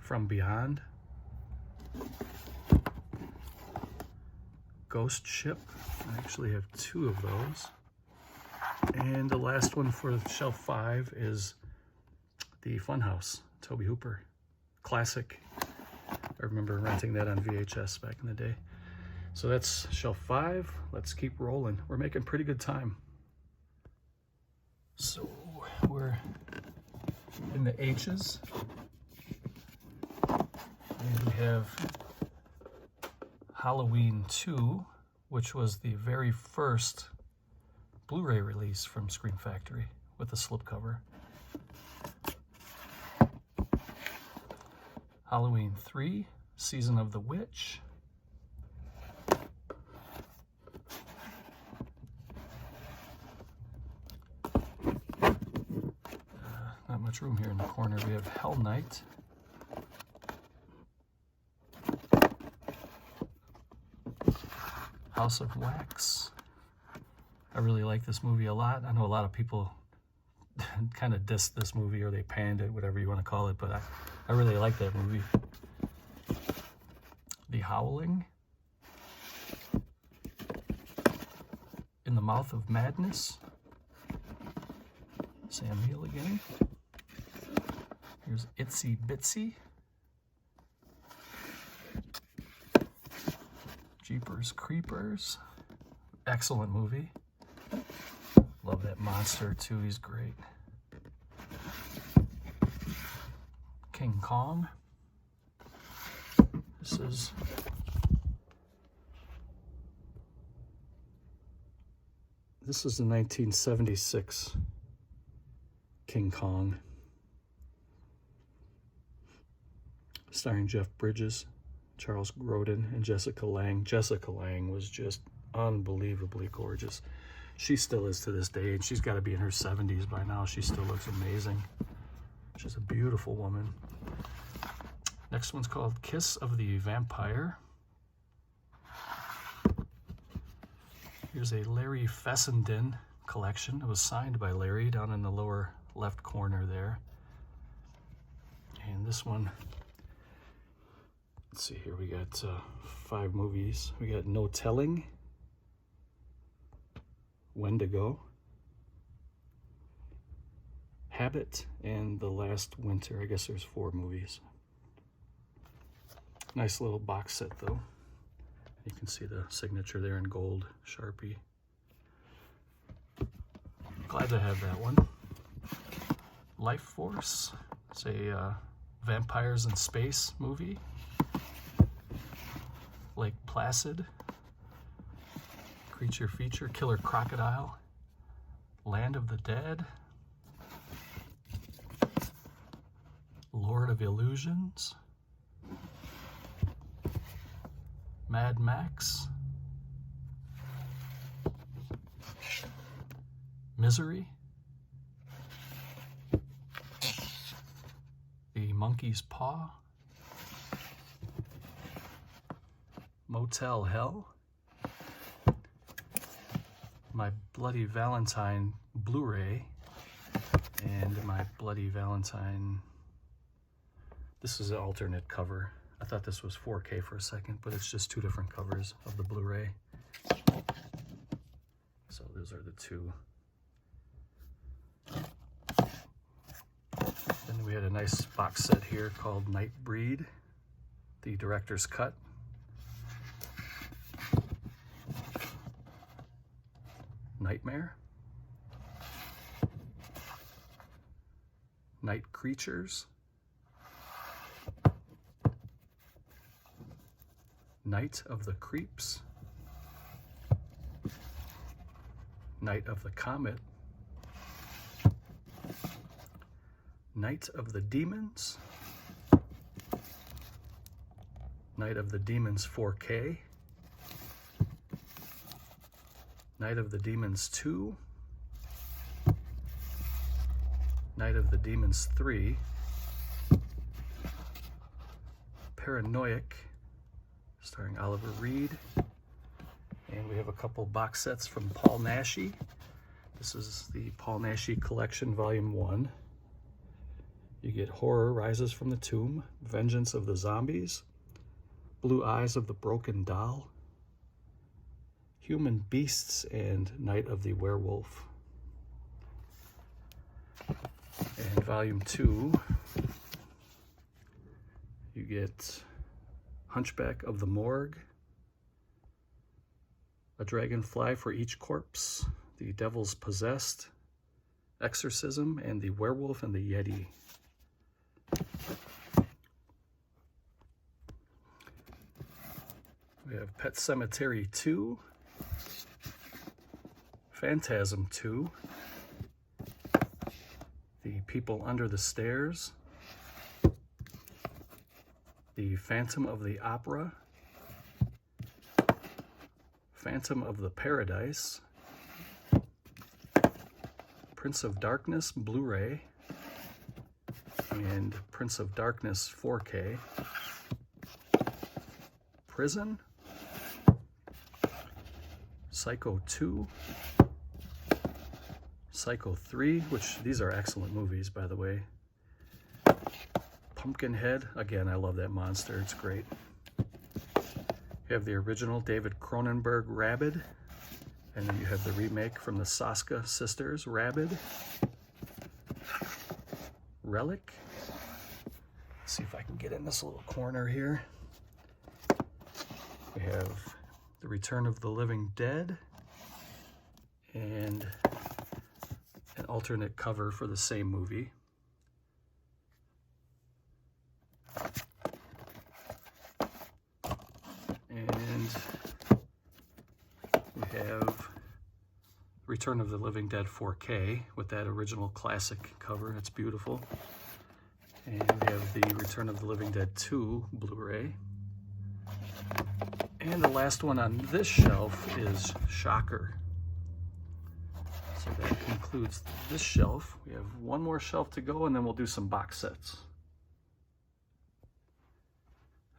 From Beyond, Ghost Ship. I actually have 2 of those. And the last one for shelf 5 is the Funhouse, Tobe Hooper. Classic. I remember renting that on VHS back in the day. So that's shelf 5. Let's keep rolling. We're making pretty good time. So we're in the H's. And we have Halloween 2, which was the very first Blu-ray release from Scream Factory with the slipcover. Halloween 3, Season of the Witch. Not much room here in the corner. We have Hell Night. House of Wax. I really like this movie a lot. I know a lot of people kind of dissed this movie, or they panned it, whatever you want to call it, but I really like that movie. The Howling. In the Mouth of Madness. Sam Neill again. Here's Itsy Bitsy. Jeepers Creepers. Excellent movie. Love that monster too, he's great. King Kong. This is the 1976 King Kong, starring Jeff Bridges, Charles Grodin, and Jessica Lange. Jessica Lange was just unbelievably gorgeous. She still is to this day, and she's got to be in her 70s by now. She still looks amazing. She's a beautiful woman. Next one's called Kiss of the Vampire. Here's a Larry Fessenden collection. It was signed by Larry down in the lower left corner there. And this one, let's see here, we got 5 movies. We got No Telling, Wendigo, Habit, and The Last Winter. I guess there's 4 movies. Nice little box set though. You can see the signature there in gold, Sharpie. Glad to have that one. Life Force. It's a vampires in space movie. Lake Placid. Creature Feature. Killer Crocodile. Land of the Dead. Lord of Illusions. Mad Max. Misery. The Monkey's Paw. Motel Hell. My Bloody Valentine Blu-ray. And my Bloody Valentine. This is an alternate cover. I thought this was 4K for a second, but it's just 2 different covers of the Blu-ray. So those are the 2. Then we had a nice box set here called Nightbreed, the director's cut. Nightmare. Night Creatures. Night of the Creeps. Night of the Comet. Night of the Demons. Night of the Demons 4K. Night of the Demons 2. Night of the Demons 3. Paranoiac, starring Oliver Reed. And we have a couple box sets from Paul Naschy. This is the Paul Naschy Collection, Volume 1. You get Horror Rises from the Tomb, Vengeance of the Zombies, Blue Eyes of the Broken Doll, Human Beasts, and Night of the Werewolf. And volume 2, you get Hunchback of the Morgue, A Dragonfly for Each Corpse, The Devil's Possessed, Exorcism, and The Werewolf and the Yeti. We have Pet Sematary 2, Phantasm 2, The People Under the Stairs, The Phantom of the Opera, Phantom of the Paradise, Prince of Darkness Blu-ray, and Prince of Darkness 4K, Prison, Psycho 2, Psycho 3, which these are excellent movies, by the way. Pumpkinhead, again, I love that monster, it's great. You have the original David Cronenberg Rabid, and then you have the remake from the Saska sisters, Rabid. Relic. Let's see if I can get in this little corner here. We have The Return of the Living Dead, and an alternate cover for the same movie. And we have Return of the Living Dead 4K with that original classic cover. It's beautiful. And we have the Return of the Living Dead 2 Blu-ray. And the last one on this shelf is Shocker. So that concludes this shelf. We have one more shelf to go, and then we'll do some box sets.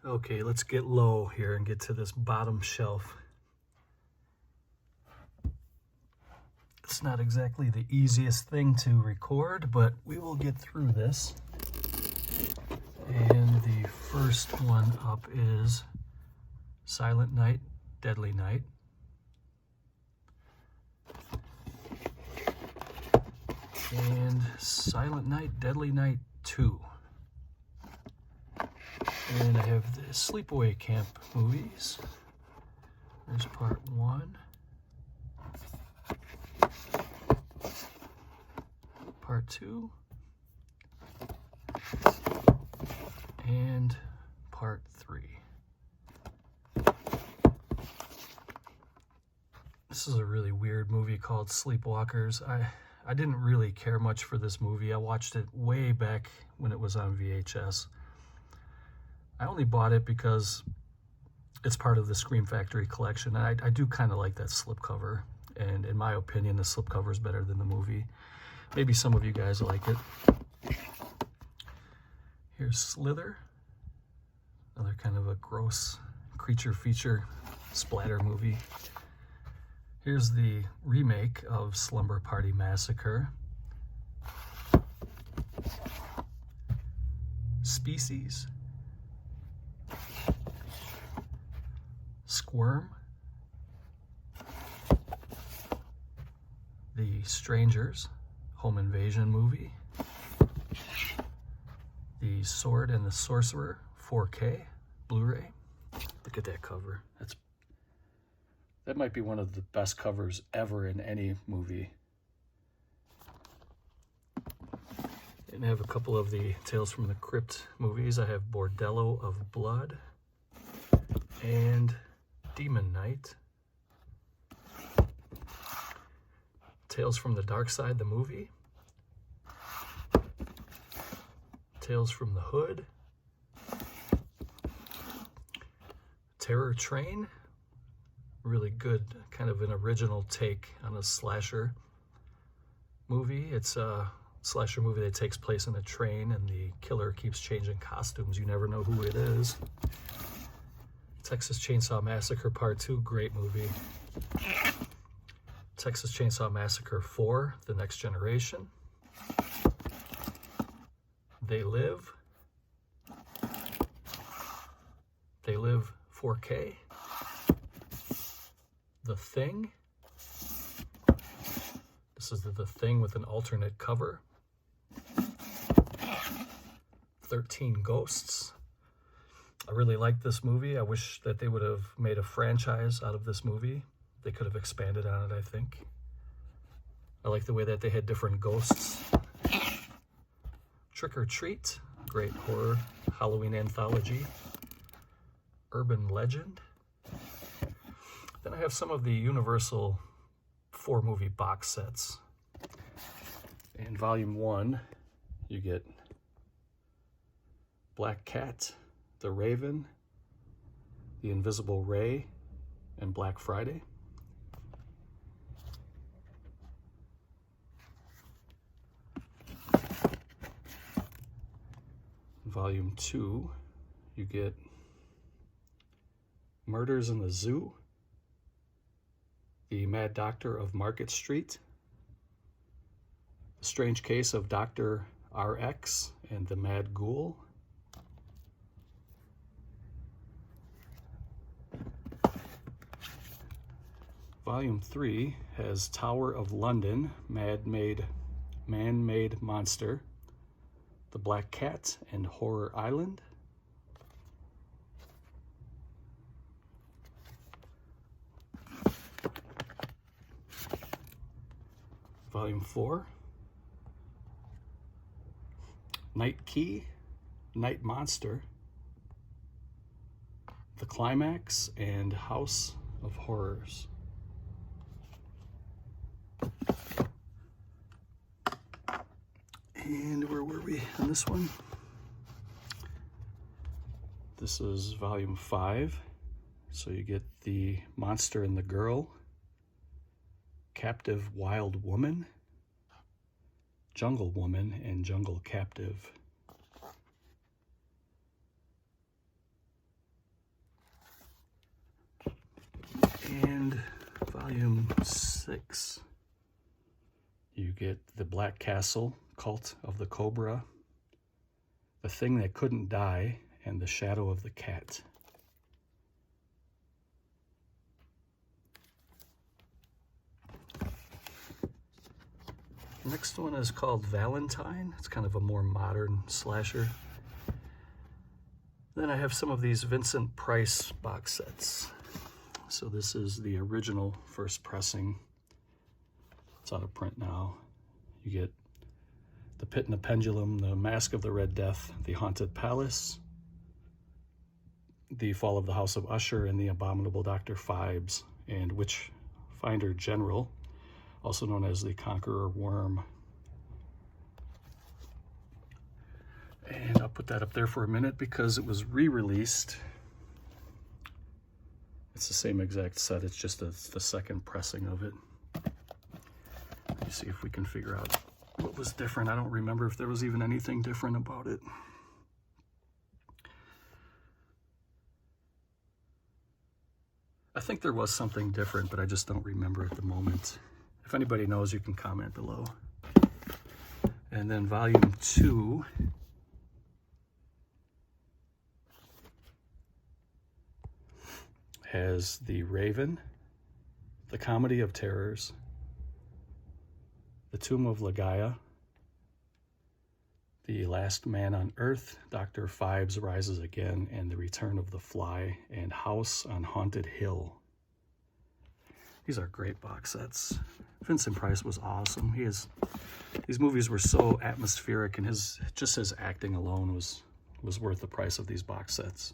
Okay, let's get low here and get to this bottom shelf. It's not exactly the easiest thing to record, but we will get through this. And the first one up is Silent Night, Deadly Night. And Silent Night, Deadly Night 2. And I have the Sleepaway Camp movies. There's part 1. Part 2. And part 3. This is a really weird movie called Sleepwalkers. I didn't really care much for this movie. I watched it way back when it was on VHS. I only bought it because it's part of the Scream Factory collection. And I do kind of like that slipcover. And in my opinion, the slipcover is better than the movie. Maybe some of you guys like it. Here's Slither. Another kind of a gross creature feature splatter movie. Here's the remake of Slumber Party Massacre. Species. Squirm. The Strangers home invasion movie. The Sword and the Sorcerer 4K Blu-ray. Look at that cover. That might be one of the best covers ever in any movie. And I have a couple of the Tales from the Crypt movies. I have Bordello of Blood and Demon Knight. Tales from the Dark Side, the movie. Tales from the Hood. Terror Train. Really good, kind of an original take on a slasher movie. It's a slasher movie that takes place in a train and the killer keeps changing costumes. You never know who it is. Texas Chainsaw Massacre Part 2, great movie. Texas Chainsaw Massacre 4, The Next Generation. They Live. They Live 4K. The Thing. This is The Thing with an alternate cover. 13 Ghosts. I really like this movie. I wish that they would have made a franchise out of this movie. They could have expanded on it, I think. I like the way that they had different ghosts. Trick or Treat, great horror Halloween anthology. Urban Legend. Then I have some of the Universal 4-movie box sets. In Volume 1, you get Black Cat, The Raven, The Invisible Ray, and Black Friday. Volume 2, you get Murders in the Zoo, The Mad Doctor of Market Street, The Strange Case of Dr. RX and the Mad Ghoul, Volume 3 has Tower of London, Man-Made Monster, The Black Cat, and Horror Island. Volume 4, Night Key, Night Monster, The Climax, and House of Horrors. And where were we on this one? This is Volume 5. So you get The Monster and the Girl, Captive Wild Woman, Jungle Woman, and Jungle Captive. And Volume 6, you get The Black Castle, Cult of the Cobra, The Thing That Couldn't Die, and The Shadow of the Cat. The next one is called Valentine. It's kind of a more modern slasher. Then I have some of these Vincent Price box sets. So this is the original first pressing. It's out of print now. You get The Pit and the Pendulum, The Mask of the Red Death, The Haunted Palace, The Fall of the House of Usher, and The Abominable Dr. Phibes, and Witchfinder General, also known as The Conqueror Worm. And I'll put that up there for a minute because it was re-released. It's the same exact set, it's just the second pressing of it. Let me see if we can figure out what was different. I don't remember if there was even anything different about it. I think there was something different, but I just don't remember at the moment. If anybody knows, you can comment below. And then Volume 2 has The Raven, The Comedy of Terrors, The Tomb of Ligeia, The Last Man on Earth, Dr. Phibes Rises Again, and The Return of the Fly, and House on Haunted Hill. These are great box sets. Vincent Price was awesome. These movies were so atmospheric, and just his acting alone was worth the price of these box sets.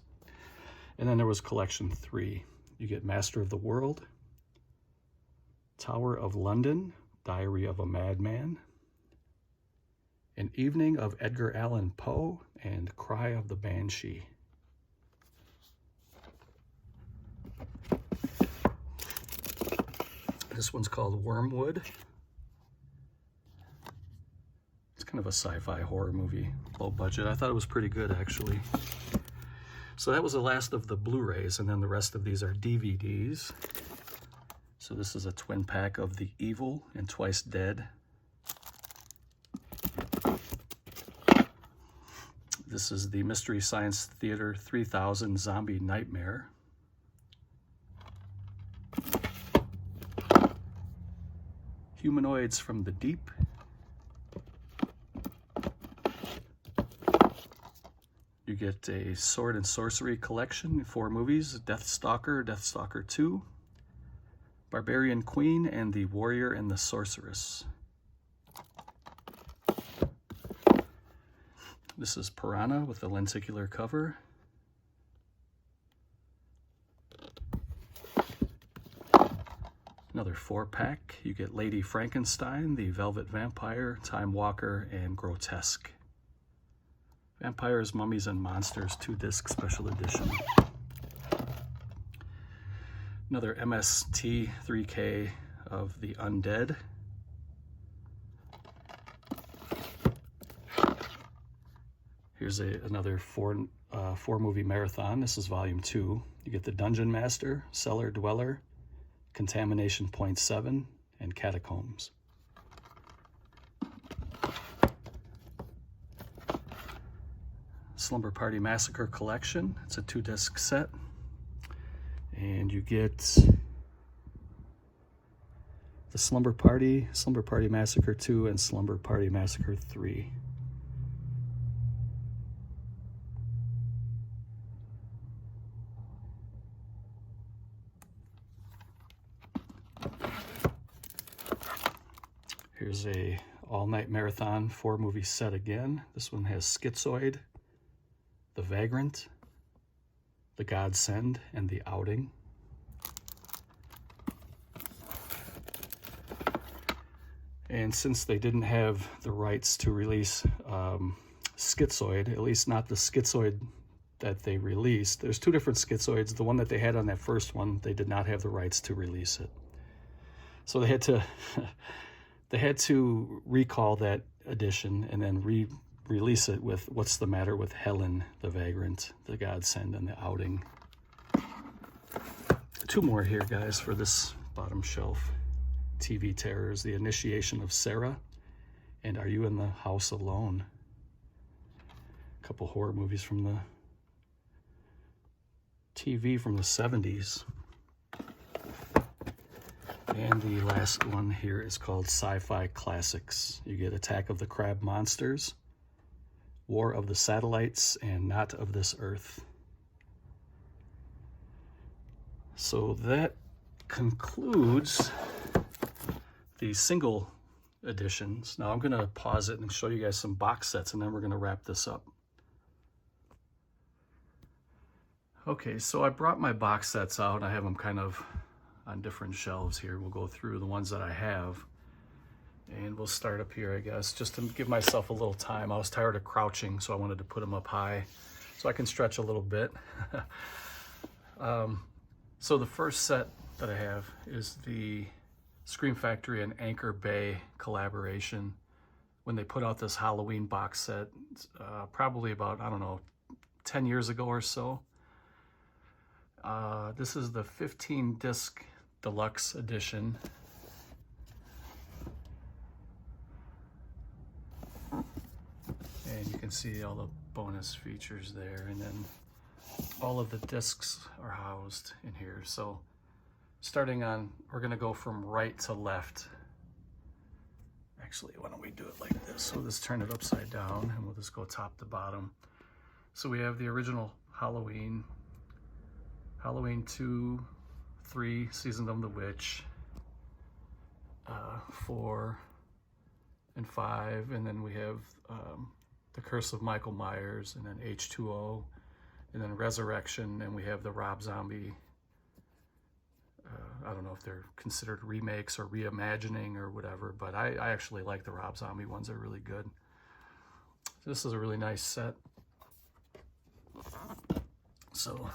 And then there was Collection 3. You get Master of the World, Tower of London, Diary of a Madman, An Evening of Edgar Allan Poe, and Cry of the Banshee. This one's called Wormwood. It's kind of a sci-fi horror movie, low budget. I thought it was pretty good, actually. So that was the last of the Blu-rays, and then the rest of these are DVDs. So this is a twin pack of The Evil and Twice Dead. This is the Mystery Science Theater 3000 Zombie Nightmare. Humanoids from the Deep. You get a Sword and Sorcery collection, 4 movies, Deathstalker, Deathstalker 2, Barbarian Queen, and The Warrior and the Sorceress. This is Piranha with the lenticular cover. Another 4-pack. You get Lady Frankenstein, The Velvet Vampire, Time Walker, and Grotesque. Vampires, Mummies, and Monsters 2-disc special edition. Another MST 3K of The Undead. Here's another 4-movie marathon. This is volume 2. You get The Dungeon Master, Cellar Dweller, Contamination Point 7, and Catacombs. Slumber Party Massacre collection. It's a 2-disc set. And you get the Slumber Party Massacre 2, and Slumber Party Massacre 3. Here's a all-night marathon 4-movie set again. This one has Schizoid, The Vagrant, The Godsend, and The Outing. And since they didn't have the rights to release Schizoid, at least not the Schizoid that they released, there's 2 different Schizoids. The one that they had on that first one, they did not have the rights to release it. So they had to they had to recall that edition and then release it with What's the Matter with Helen, The Vagrant, The Godsend, and The Outing. 2 more here, guys, for this bottom shelf. TV Terrors, The Initiation of Sarah, and Are You in the House Alone? A couple horror movies from the TV from the 70s. And the last one here is called Sci-Fi Classics. You get Attack of the Crab Monsters, War of the Satellites, and Not of This Earth. So that concludes the single editions. Now I'm going to pause it and show you guys some box sets, and then we're going to wrap this up. Okay, so I brought my box sets out. I have them kind of on different shelves here. We'll go through the ones that I have, and we'll start up here, I guess, just to give myself a little time. I was tired of crouching, so I wanted to put them up high so I can stretch a little bit. So the first set that I have is the Scream Factory and Anchor Bay collaboration. When they put out this Halloween box set, probably about, I don't know, 10 years ago or so. This is the 15-disc deluxe edition. And you can see all the bonus features there, and then all of the discs are housed in here. So starting on, we're gonna go from right to left. Actually, why don't we do it like this? So let's turn it upside down, and we'll just go top to bottom. So we have the original Halloween, Halloween 2, 3, Season of the Witch, 4 and 5, and then we have The Curse of Michael Myers, and then H2O, and then Resurrection, and we have the Rob Zombie. I don't know if they're considered remakes or reimagining or whatever, but I actually like the Rob Zombie ones. They're really good. So this is a really nice set. So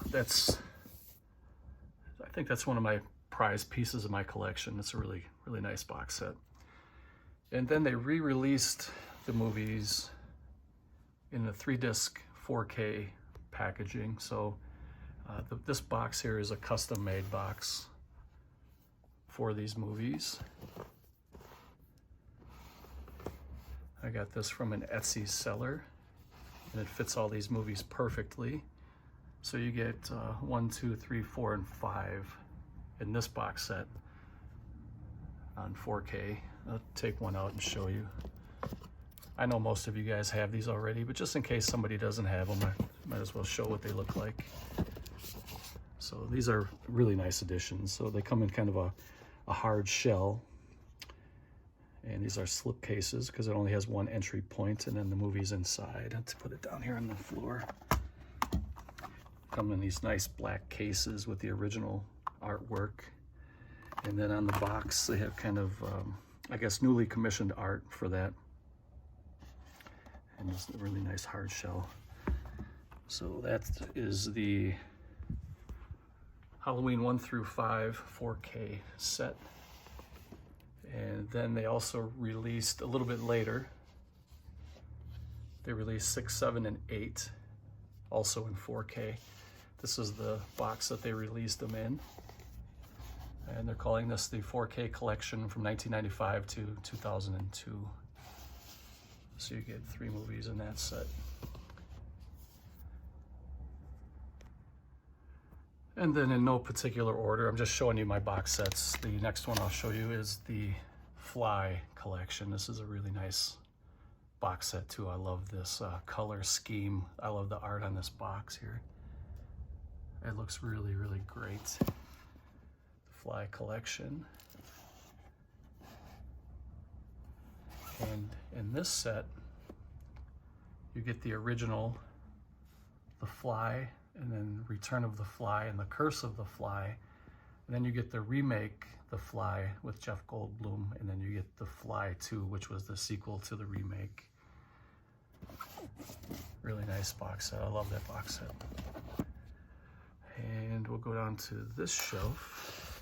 I think that's one of my prized pieces of my collection. It's a really, really nice box set. And then they re-released the movies in a 3-disc 4K packaging. So this box here is a custom-made box for these movies. I got this from an Etsy seller. and it fits all these movies perfectly. So you get 1, 2, 3, 4, and 5 in this box set on 4K. I'll take one out and show you. I know most of you guys have these already, but just in case somebody doesn't have them, I might as well show what they look like. So these are really nice editions. So they come in kind of a hard shell, and these are slip cases because it only has one entry point, and then the movie's inside. Let's put it down here on the floor. Come in these nice black cases with the original artwork, and then on the box they have kind of I guess newly commissioned art for that, and it's a really nice hard shell. So that is the Halloween 1 through 5 4K set. And then they also released a little bit later, they released 6, 7, and 8 also in 4K. This is the box that they released them in, and they're calling this the 4K collection from 1995 to 2002. So you get 3 movies in that set. And then in no particular order, I'm just showing you my box sets. The next one I'll show you is the Fly collection. This is a really nice box set too. I love this color scheme. I love the art on this box here. It looks really, really great. The Fly collection. And in this set, you get the original, The Fly, and then Return of the Fly and The Curse of the Fly. And then you get the remake, The Fly, with Jeff Goldblum, and then you get The Fly 2, which was the sequel to the remake. Really nice box set. I love that box set. And we'll go down to this shelf.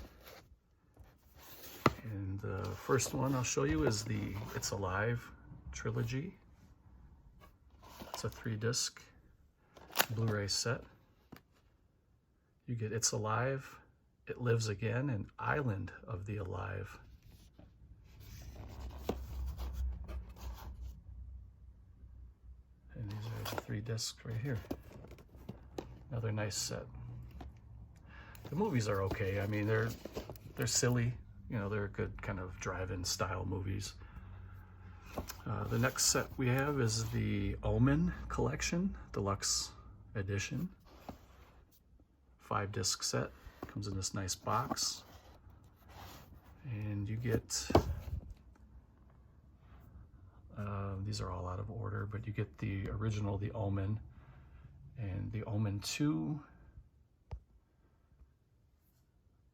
And the first one I'll show you is the It's Alive trilogy. It's a 3-disc Blu-ray set. You get It's Alive, It Lives Again, and Island of the Alive. And these are the 3 discs right here. Another nice set. The movies are okay. I mean, they're silly. You know, they're good kind of drive-in style movies. The next set we have is the Omen collection, deluxe edition. 5-disc set. Comes in this nice box. And you get, these are all out of order, but you get the original, the Omen, and the Omen 2,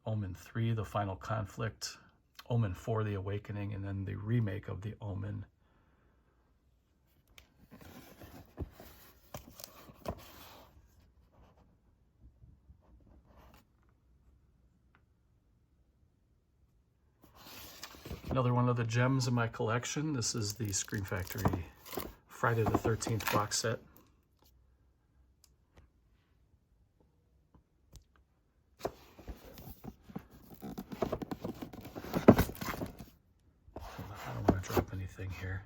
Omen 3, The Final Conflict, Omen 4, The Awakening, and then the remake of the Omen. Another one of the gems in my collection. This is the Scream Factory Friday the 13th box set. I don't want to drop anything here.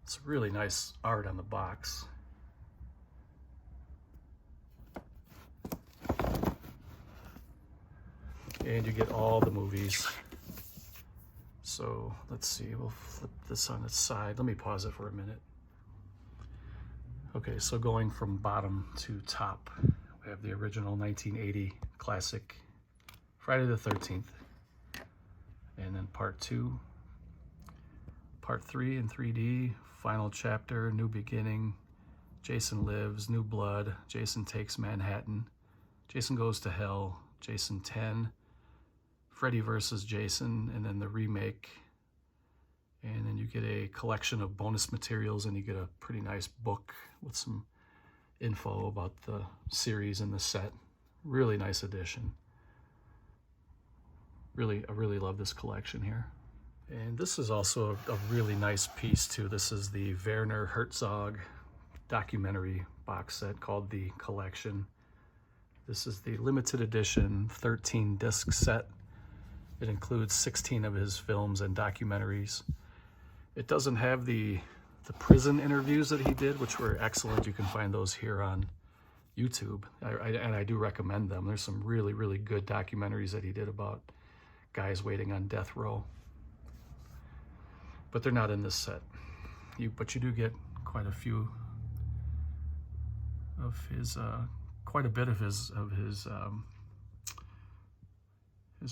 It's really nice art on the box. And you get all the movies. So let's see, we'll flip this on its side. Let me pause it for a minute. Okay, so going from bottom to top, we have the original 1980 classic Friday the 13th. And then part 2, part 3 in 3D, final chapter, New Beginning, Jason Lives, New Blood, Jason Takes Manhattan, Jason Goes to Hell, Jason 10, Freddy vs. Jason, and then the remake. And then you get a collection of bonus materials, and you get a pretty nice book with some info about the series and the set. Really nice edition. I really love this collection here. And this is also a really nice piece too. This is the Werner Herzog documentary box set called The Collection. This is the limited edition 13-disc set. It includes 16 of his films and documentaries. It doesn't have the the prison interviews that he did, which were excellent. You can find those here on YouTube, and I do recommend them. There's some really, really good documentaries that he did about guys waiting on death row. But they're not in this set. But you do get quite a few of his, quite a bit of his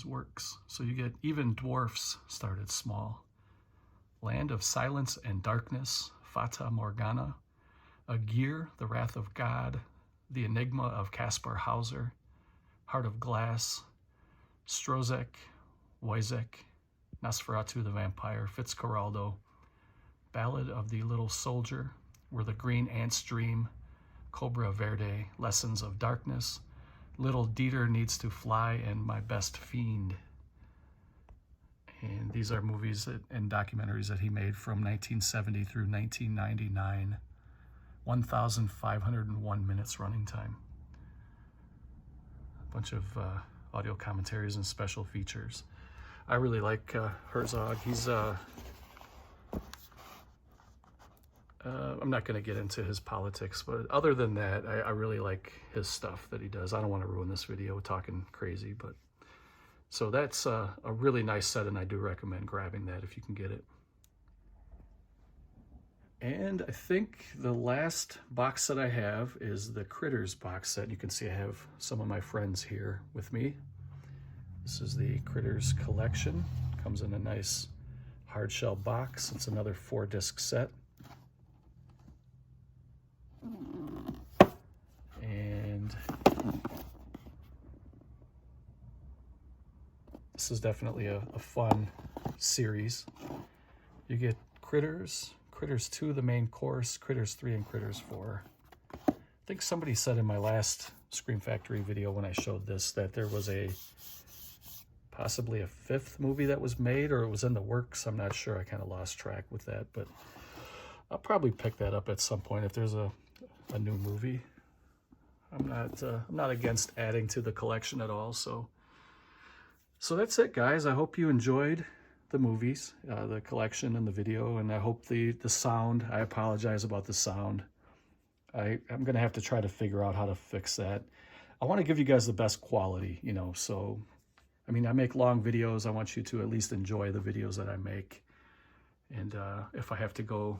works. So you get Even Dwarfs Started Small, Land of Silence and Darkness, Fata Morgana, Agir, The Wrath of God, The Enigma of Caspar Hauser, Heart of Glass, Strozek, Wojciech, Nosferatu the Vampire, Fitzcarraldo, Ballad of the Little Soldier, Where the Green Ants Dream, Cobra Verde, Lessons of Darkness, Little Dieter Needs to Fly, and My Best Fiend. And these are movies and documentaries that he made from 1970 through 1999. 1,501 minutes running time. A bunch of audio commentaries and special features. I really like Herzog. He's I'm not going to get into his politics, but other than that, I really like his stuff that he does. I don't want to ruin this video talking crazy, but so that's a really nice set, and I do recommend grabbing that if you can get it. And I think the last box set I have is the Critters box set. You can see I have some of my friends here with me. This is the Critters collection. Comes in a nice hard shell box. It's another 4-disc set. And this is definitely a fun series. You get Critters, Critters 2, the main course, Critters 3, and Critters 4. I think somebody said in my last Scream Factory video when I showed this that there was possibly a 5th movie that was made, or it was in the works. I'm not sure. I kind of lost track with that, but I'll probably pick that up at some point if there's a new movie. I'm not against adding to the collection at all. So that's it, guys. I hope you enjoyed the movies, the collection, and the video, and I hope the sound. I apologize about the sound. I'm gonna have to try to figure out how to fix that. I want to give you guys the best quality, you know. So, I mean, I make long videos. I want you to at least enjoy the videos that I make. And if I have to go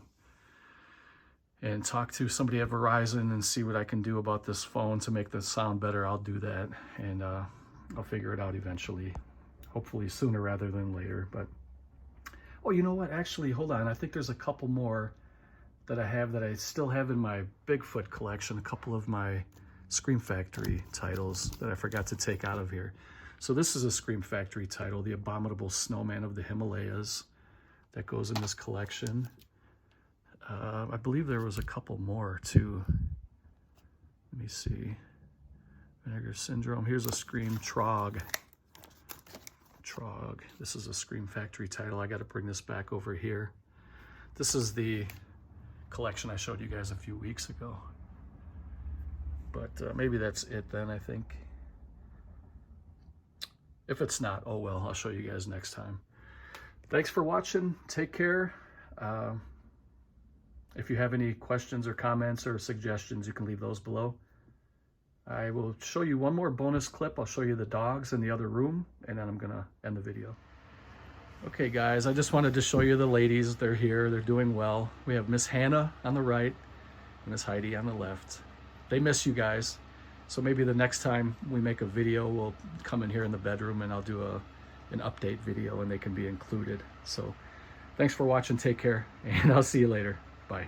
and talk to somebody at Verizon and see what I can do about this phone to make the sound better, I'll do that, and I'll figure it out eventually, hopefully sooner rather than later. But oh, you know what, actually, hold on, I think there's a couple more that I have that I still have in my Bigfoot collection, a couple of my Scream Factory titles that I forgot to take out of here. So this is a Scream Factory title, The Abominable Snowman of the Himalayas, that goes in this collection. I believe there was a couple more too. Let me see. Vinegar Syndrome. Here's a Scream Trog. This is a Scream Factory title. I got to bring this back over here. This is the collection I showed you guys a few weeks ago. But maybe that's it then, I think. If it's not, oh well, I'll show you guys next time. Thanks for watching. Take care. If you have any questions or comments or suggestions, you can leave those below. I will show you one more bonus clip. I'll show you the dogs in the other room, and then I'm gonna end the video. Okay, guys, I just wanted to show you the ladies. They're here, they're doing well. We have Miss Hannah on the right and Miss Heidi on the left. They miss you guys. So maybe the next time we make a video, we'll come in here in the bedroom and I'll do an update video and they can be included. So thanks for watching, take care, and I'll see you later. Bye.